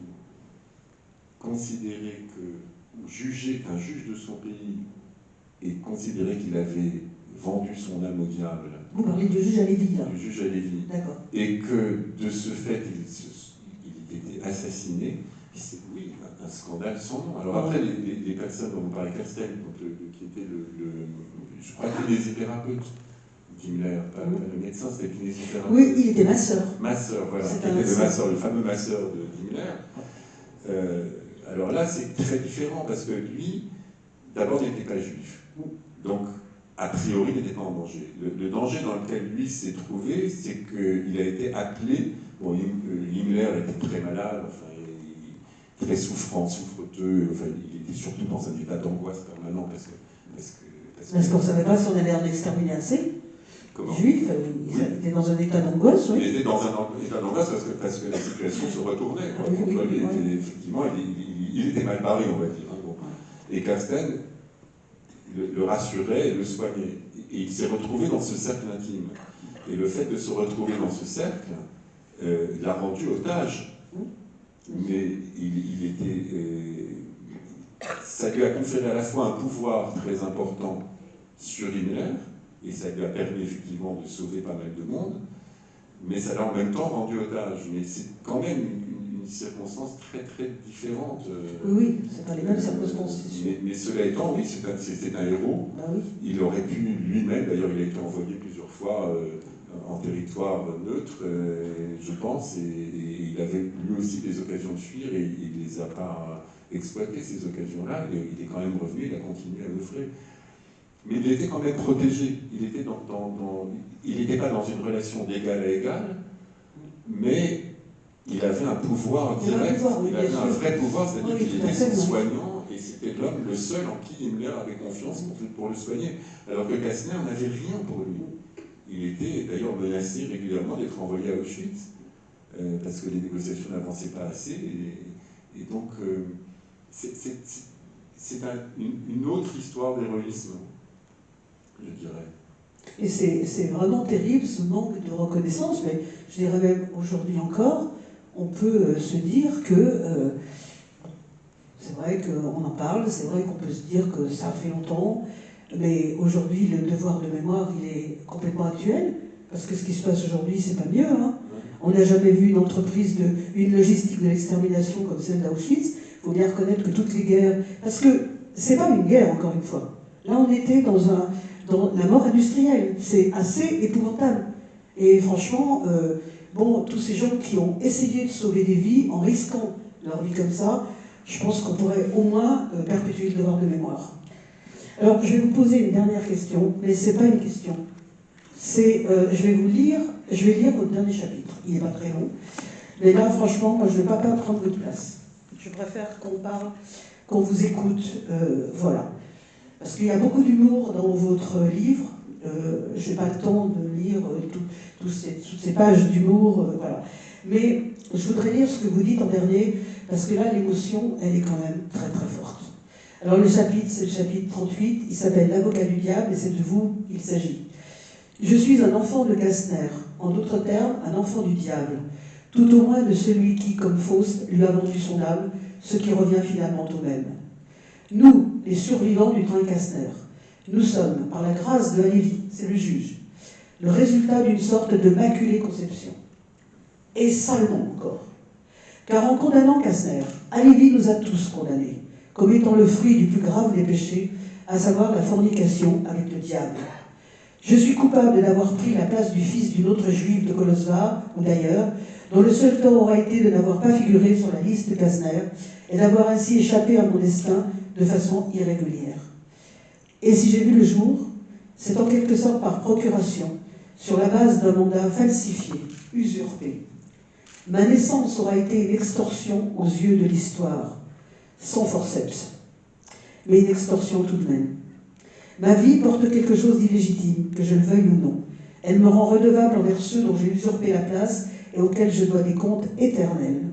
Speaker 2: considérer que, ou juger qu'un juge de son pays et considérer qu'il avait vendu son âme au diable.
Speaker 1: Vous parlez du juge Halévy, là.
Speaker 2: Du juge Halévy.
Speaker 1: D'accord.
Speaker 2: Et que de ce fait, il était assassiné. C'est, oui, un scandale sans nom. Alors après, les personnes dont vous parlez, Castel, qui était je crois que kinésithérapeute d'Himmler, pas le médecin, c'était le kinésithérapeute.
Speaker 1: Oui, il était masseur.
Speaker 2: Masseur, voilà, qui était le fameux masseur d'Himmler. Alors là, c'est très différent, parce que lui, d'abord, il n'était pas juif. Donc, a priori, il n'était pas en danger. Le danger dans lequel lui s'est trouvé, c'est qu'il a été appelé. Bon, Himmler était très malade, enfin, très souffrant, souffreteux, enfin, il était surtout dans un état d'angoisse permanent
Speaker 1: parce qu'on ne savait pas si on allait en exterminer assez. Juif, il était dans un état d'angoisse, oui.
Speaker 2: Il était dans un état d'angoisse parce que la situation se retournait. Effectivement, il était mal barré, on va dire. Hein, bon. Et Castaing le rassurait et le soignait. Et il s'est retrouvé dans ce cercle intime. Et le fait de se retrouver dans ce cercle l'a rendu otage. Mais il était... ça lui a conféré à la fois un pouvoir très important sur Himmler, et ça lui a permis effectivement de sauver pas mal de monde, mais ça l'a en même temps rendu otage. Mais c'est quand même une circonstance très très différente.
Speaker 1: Oui, c'est pas les mêmes circonstances.
Speaker 2: Mais cela étant, oui, c'est un héros.
Speaker 1: Bah oui.
Speaker 2: Il aurait pu lui-même, d'ailleurs il a été envoyé plusieurs fois en territoire neutre, je pense, et il avait lui aussi des occasions de fuir, et il ne les a pas exploitées, ces occasions-là. Il est quand même revenu, il a continué à œuvrer. Mais il était quand même protégé. Il n'était pas dans une relation d'égal à égal, mais il avait un pouvoir direct, il avait un vrai pouvoir, c'est-à-dire qu'il était son soignant, et c'était l'homme le seul en qui Himmler avait confiance pour le soigner. Alors que Kastner n'avait rien pour lui. Il était d'ailleurs menacé régulièrement d'être envoyé à Auschwitz, parce que les négociations n'avançaient pas assez, et donc c'est une autre histoire d'héroïsme, je dirais.
Speaker 1: Et c'est vraiment terrible ce manque de reconnaissance, mais je dirais même aujourd'hui encore, on peut se dire que c'est vrai qu'on en parle, c'est vrai qu'on peut se dire que ça fait longtemps, mais aujourd'hui le devoir de mémoire il est complètement actuel, parce que ce qui se passe aujourd'hui c'est pas mieux. Hein. On n'a jamais vu une entreprise une logistique de l'extermination comme celle d'Auschwitz. Il faut bien reconnaître que toutes les guerres, parce que c'est pas une guerre encore une fois. Là on était dans la mort industrielle, c'est assez épouvantable. Et franchement, tous ces gens qui ont essayé de sauver des vies en risquant leur vie comme ça, je pense qu'on pourrait au moins perpétuer le devoir de mémoire. Alors, je vais vous poser une dernière question, mais ce n'est pas une question. Je vais lire votre dernier chapitre. Il n'est pas très long. Mais là, franchement, moi, je ne vais pas prendre votre place. Je préfère qu'on parle, qu'on vous écoute, voilà. Parce qu'il y a beaucoup d'humour dans votre livre. Je n'ai pas le temps de lire toutes ces pages d'humour, voilà. Mais je voudrais lire ce que vous dites en dernier, parce que là, l'émotion, elle est quand même très très forte. Alors le chapitre, c'est le chapitre 38, il s'appelle L'avocat du diable, et c'est de vous qu'il s'agit. Je suis un enfant de Kastner, en d'autres termes, un enfant du diable, tout au moins de celui qui, comme Faust, lui a vendu son âme, ce qui revient finalement au même. Nous, les survivants du train Kastner, nous sommes, par la grâce de Halévy, c'est le juge, le résultat d'une sorte de maculée conception. Et salement encore. Car en condamnant Kastner, Halévy nous a tous condamnés, comme étant le fruit du plus grave des péchés, à savoir la fornication avec le diable. Je suis coupable d'avoir pris la place du fils d'une autre juive de Kolosvar, ou d'ailleurs, dont le seul tort aura été de n'avoir pas figuré sur la liste de Kastner, et d'avoir ainsi échappé à mon destin de façon irrégulière. Et si j'ai vu le jour, c'est en quelque sorte par procuration, sur la base d'un mandat falsifié, usurpé. Ma naissance aura été une extorsion aux yeux de l'histoire, sans forceps, mais une extorsion tout de même. Ma vie porte quelque chose d'illégitime, que je le veuille ou non. Elle me rend redevable envers ceux dont j'ai usurpé la place et auxquels je dois des comptes éternels.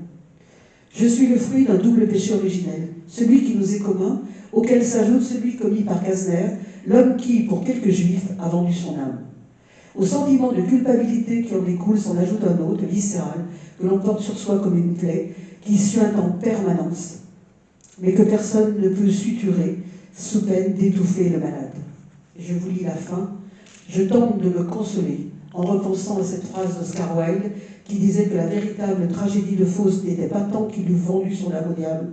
Speaker 1: Je suis le fruit d'un double péché originel, celui qui nous est commun, auquel s'ajoute celui commis par Kastner, l'homme qui, pour quelques juifs, a vendu son âme. Au sentiment de culpabilité qui en découle s'en ajoute un autre, viscéral, que l'on porte sur soi comme une plaie, qui suinte en permanence, mais que personne ne peut suturer, sous peine d'étouffer le malade. Je vous lis la fin. Je tente de me consoler en repensant à cette phrase d'Oscar Wilde qui disait que la véritable tragédie de Faust n'était pas tant qu'il eût vendu son âme au diable,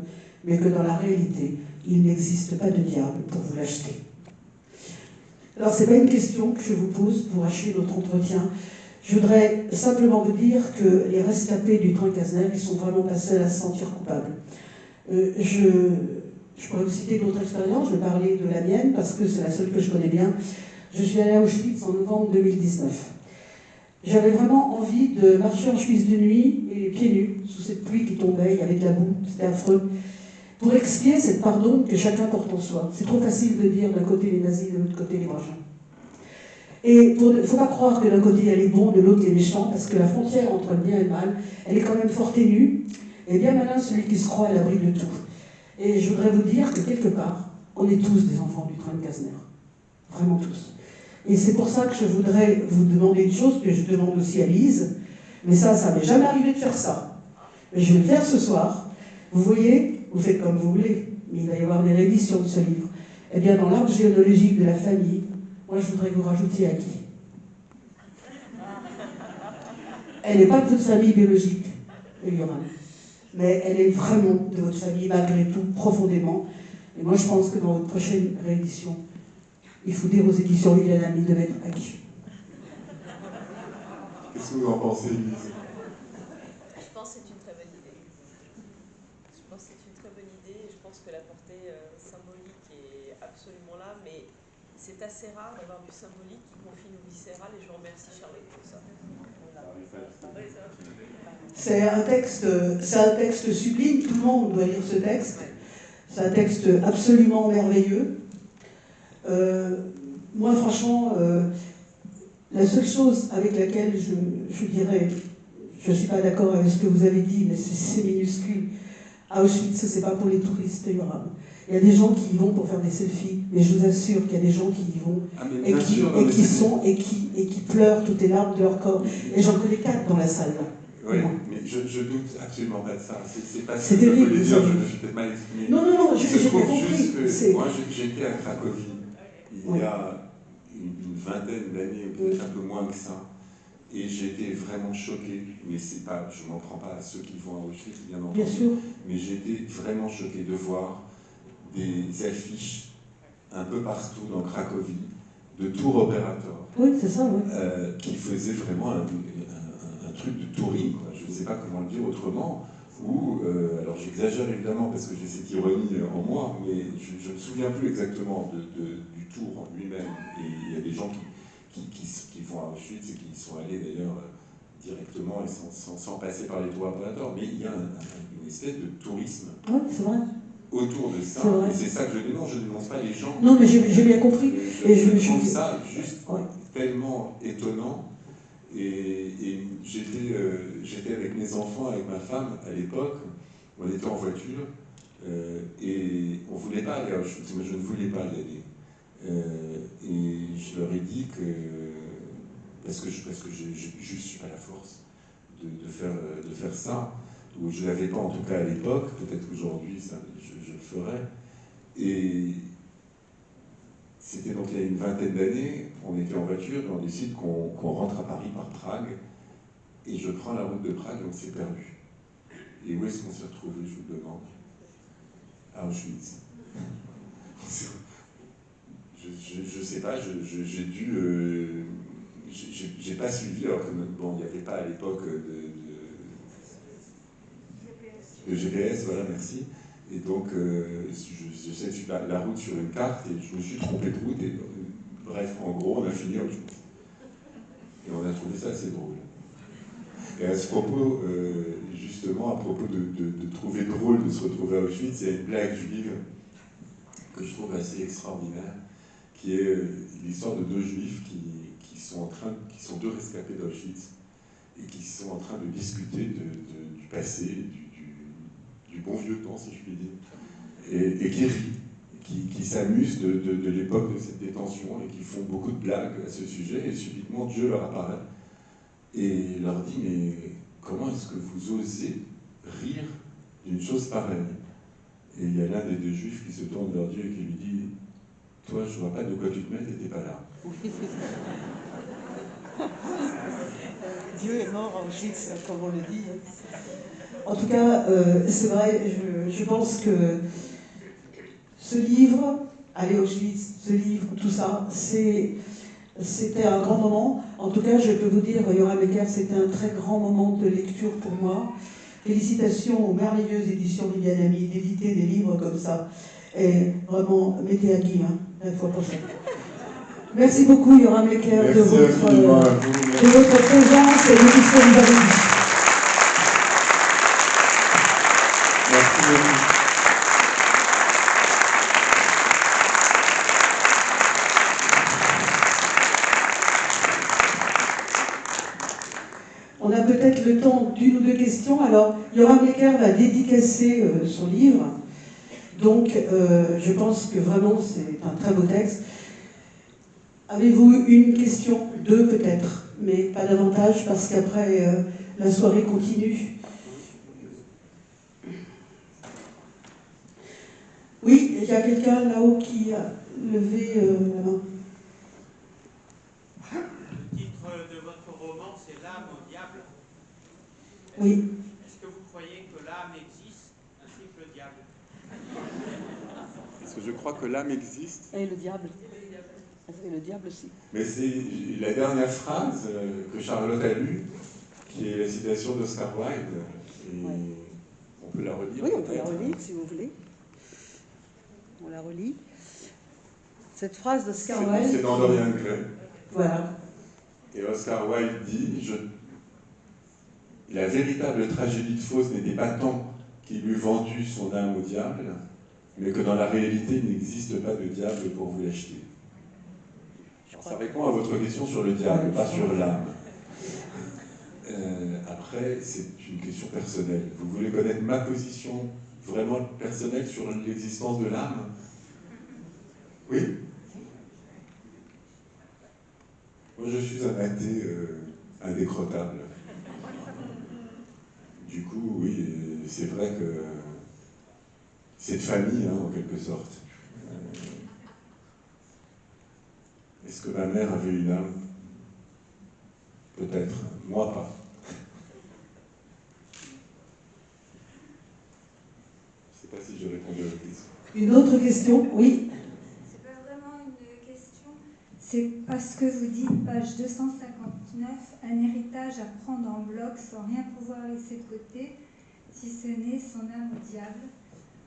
Speaker 1: mais que dans la réalité, il n'existe pas de diable pour vous l'acheter. Alors, ce n'est pas une question que je vous pose pour achever notre entretien. Je voudrais simplement vous dire que les rescapés du train Kastner, ils sont vraiment pas seuls à se sentir coupables. Je pourrais vous citer d'autres expériences, je vais parler de la mienne, parce que c'est la seule que je connais bien. Je suis allée à Auschwitz en novembre 2019. J'avais vraiment envie de marcher en chemise de nuit et pieds nus, sous cette pluie qui tombait, il y avait de la boue, c'était affreux, pour expier cette pardon que chacun porte en soi. C'est trop facile de dire d'un côté les nazis, de l'autre côté les braves. Et il ne faut pas croire que d'un côté il y a les bons, de l'autre les méchants, parce que la frontière entre le bien et le mal, elle est quand même fort ténue, et bien malin celui qui se croit à l'abri de tout. Et je voudrais vous dire que quelque part, on est tous des enfants du train de Kastner. Vraiment tous. Et c'est pour ça que je voudrais vous demander une chose que je demande aussi à Lise, mais ça m'est jamais arrivé de faire ça. Mais je vais le faire ce soir. Vous voyez, vous faites comme vous voulez, mais il va y avoir des rééditions de ce livre. Eh bien, dans l'arbre généalogique de la famille, moi je voudrais que vous rajoutiez Aki. Elle n'est pas de votre famille biologique, Yoram, mais elle est vraiment de votre famille malgré tout, profondément. Et moi je pense que dans votre prochaine réédition, il faut dire aux éditions Liliane Ami de mettre Aki.
Speaker 2: Qu'est-ce que vous en pensez, Lise?
Speaker 3: Je pense que c'est une très bonne idée. Je pense que c'est une très bonne idée et je pense que la portée symbolique est absolument là, mais c'est assez rare d'avoir du symbolique qui confine au viscéral et je vous remercie Charlotte pour ça.
Speaker 1: C'est un texte sublime, tout le monde doit lire ce texte. C'est un texte absolument merveilleux. Moi, franchement, la seule chose avec laquelle je dirais, je ne suis pas d'accord avec ce que vous avez dit, mais c'est minuscule. À Auschwitz, c'est pas pour les touristes, Yoram. Il y a des gens qui y vont pour faire des selfies, mais je vous assure qu'il y a des gens qui y vont et qui pleurent toutes les larmes de leur corps. Et j'en connais 4 dans la salle.
Speaker 2: Oui, mais je doute absolument pas de ça. C'est pas
Speaker 1: c'est
Speaker 2: ce que je
Speaker 1: terrible,
Speaker 2: voulais dire, je me suis peut-être mal exprimé.
Speaker 1: Non, j'ai
Speaker 2: Je trouve
Speaker 1: compris.
Speaker 2: juste que moi j'étais à Cracovie il y a une vingtaine d'années, peut-être un peu moins que ça, et j'étais vraiment choqué, mais c'est pas, je m'en prends pas à ceux qui vont à Auschwitz, bien entendu,
Speaker 1: Bien sûr.
Speaker 2: mais j'étais vraiment choqué de voir des affiches un peu partout dans Cracovie de tour opérateurs.
Speaker 1: Oui, c'est ça, oui.
Speaker 2: Qui faisaient vraiment un truc de touring, quoi. Je ne sais pas comment le dire autrement, ou, alors j'exagère évidemment parce que j'ai cette ironie en moi, mais je ne me souviens plus exactement du tour en lui-même, et il y a des gens qui vont à Auschwitz et qui y sont allés d'ailleurs directement et sans passer par les tours opérateurs, mais il y a une espèce de tourisme
Speaker 1: Oui, c'est vrai.
Speaker 2: autour de ça, et c'est ça que je dénonce, je ne dénonce pas les gens.
Speaker 1: Non, mais j'ai bien compris.
Speaker 2: Je trouve ça juste tellement étonnant. Et j'étais avec mes enfants, avec ma femme à l'époque, on était en voiture, et on ne voulait pas aller à Auschwitz, moi je ne voulais pas y aller. Et je leur ai dit que, parce que je suis pas la force de faire ça, ou je ne l'avais pas en tout cas à l'époque, peut-être qu'aujourd'hui je le ferais. Et c'était donc il y a une vingtaine d'années, on était en voiture et on décide qu'on rentre à Paris par Prague, et je prends la route de Prague et on s'est perdu. Et où est-ce qu'on s'est retrouvé, je vous le demande? À Auschwitz. Je sais pas, j'ai dû... j'ai pas suivi, alors que bon, il n'y avait pas à l'époque de GPS, voilà, merci. Et donc, j'essaie de suivre la route sur une carte et je me suis trompé de route. Et, bref, en gros, on a fini à Auschwitz. Et on a trouvé ça assez drôle. Et à ce propos, justement, à propos de trouver drôle de se retrouver à Auschwitz, il y a une blague juive que je trouve assez extraordinaire, qui est l'histoire de deux juifs qui sont deux rescapés d'Auschwitz et qui sont en train de discuter du passé, du bon vieux temps, si je puis dire, et qui rient, qui s'amusent de l'époque de cette détention et qui font beaucoup de blagues à ce sujet, et subitement Dieu leur apparaît et leur dit: mais comment est-ce que vous osez rire d'une chose pareille? Et il y a l'un des deux juifs qui se tourne vers Dieu et qui lui dit: toi, je ne vois pas de quoi tu te mets, t'étais pas là.
Speaker 1: Dieu est mort à Auschwitz, comme on le dit. En tout cas, c'est vrai, je pense que ce livre, aller à Auschwitz, ce livre, tout ça, c'était un grand moment. En tout cas, je peux vous dire, Yoram Ecker, c'était un très grand moment de lecture pour moi. Félicitations aux merveilleuses éditions Viviane Ami d'éditer des livres comme ça. Et vraiment, mettez à qui, la fois prochaine. Merci beaucoup, Yoram Ecker, de votre présence et de tout ce que vous avez dit.
Speaker 2: Merci beaucoup.
Speaker 1: On a peut-être le temps d'une ou deux questions. Alors, Yoram Ecker va dédicacer son livre. Donc, je pense que vraiment, c'est un très beau texte. Avez-vous une question? Deux peut-être, mais pas davantage, parce qu'après, la soirée continue. Oui, il y a quelqu'un là-haut qui a levé la main.
Speaker 4: Le titre de votre roman, c'est L'âme au diable.
Speaker 1: Oui.
Speaker 4: Est-ce que vous croyez que l'âme existe ainsi que le diable?
Speaker 2: Parce que je crois que l'âme existe.
Speaker 1: Et le diable. Et le diable aussi.
Speaker 2: Mais c'est la dernière phrase que Charlotte a lue, qui est la citation d'Oscar Wilde. Et
Speaker 1: ouais.
Speaker 2: On peut la relire?
Speaker 1: Oui, on peut la relire si vous voulez. On la relit. Cette phrase d'Oscar Wilde.
Speaker 2: C'est dans Dorian Gray.
Speaker 1: Voilà.
Speaker 2: Et Oscar Wilde dit: la véritable tragédie de Faust n'était pas tant qu'il eût vendu son âme au diable, mais que dans la réalité, il n'existe pas de diable pour vous l'acheter. Ça répond à votre question sur le diable, pas sur l'âme. Après, c'est une question personnelle. Vous voulez connaître ma position vraiment personnelle sur l'existence de l'âme? Oui? Moi, je suis un athée indécrottable. Du coup, oui, c'est vrai que c'est de famille, en quelque sorte. Est-ce que ma mère avait une âme? Peut-être. Moi, pas. Je ne sais pas si j'ai répondu à votre question.
Speaker 1: Une autre question? Oui.
Speaker 5: C'est pas vraiment une question. C'est parce que vous dites, page 259, un héritage à prendre en bloc sans rien pouvoir laisser de côté, si ce n'est son âme au diable,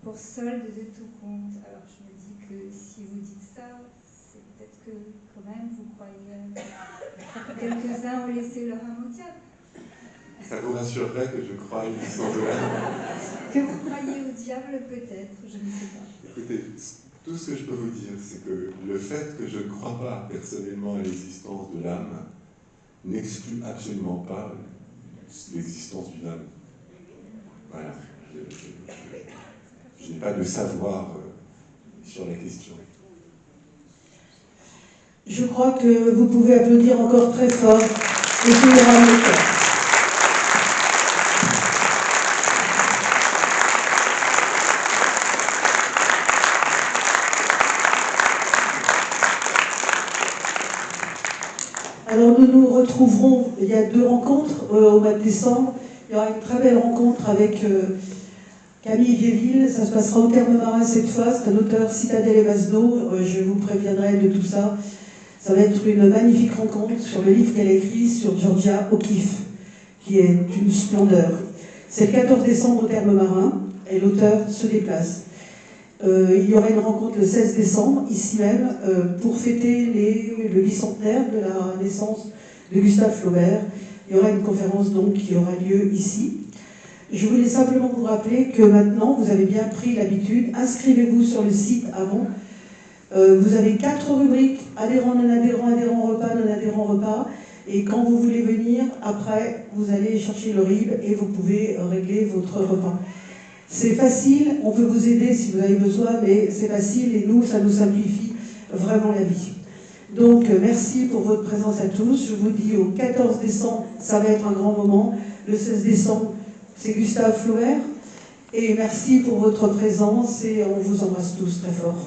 Speaker 5: pour solde de tout compte. Alors je me dis que si vous dites ça, c'est peut-être que quand même vous croyez que quelques-uns ont laissé leur âme au diable.
Speaker 2: Ça vous rassurerait que je croie à l'existence de l'âme?
Speaker 5: Que vous croyez au diable peut-être, je ne sais pas.
Speaker 2: Écoutez, tout ce que je peux vous dire, c'est que le fait que je ne crois pas personnellement à l'existence de l'âme n'exclut absolument pas l'existence d'une âme. Voilà. Je n'ai pas de savoir sur la question.
Speaker 1: Je crois que vous pouvez applaudir encore très fort et général Leclerc. Alors nous nous retrouverons, il y a 2 rencontres au mois de décembre. Il y aura une très belle rencontre avec Camille Vieilleville, ça se passera au Terme Marin cette fois, c'est un auteur Citadel et Masno, je vous préviendrai de tout ça. Ça va être une magnifique rencontre sur le livre qu'elle a écrit sur Georgia O'Keeffe, qui est une splendeur. C'est le 14 décembre au Terme Marin, et l'auteur se déplace. Il y aura une rencontre le 16 décembre, ici même, pour fêter le bicentenaire de la naissance de Gustave Flaubert. Il y aura une conférence donc qui aura lieu ici. Je voulais simplement vous rappeler que maintenant, vous avez bien pris l'habitude, inscrivez-vous sur le site avant. Vous avez 4 rubriques, adhérents, non-adhérents, adhérents repas, non-adhérents repas. Et quand vous voulez venir, après, vous allez chercher le RIB et vous pouvez régler votre repas. C'est facile, on peut vous aider si vous avez besoin, mais c'est facile et nous, ça nous simplifie vraiment la vie. Donc, merci pour votre présence à tous. Je vous dis au 14 décembre, ça va être un grand moment. Le 16 décembre, c'est Gustave Flaubert. Et merci pour votre présence et on vous embrasse tous très fort.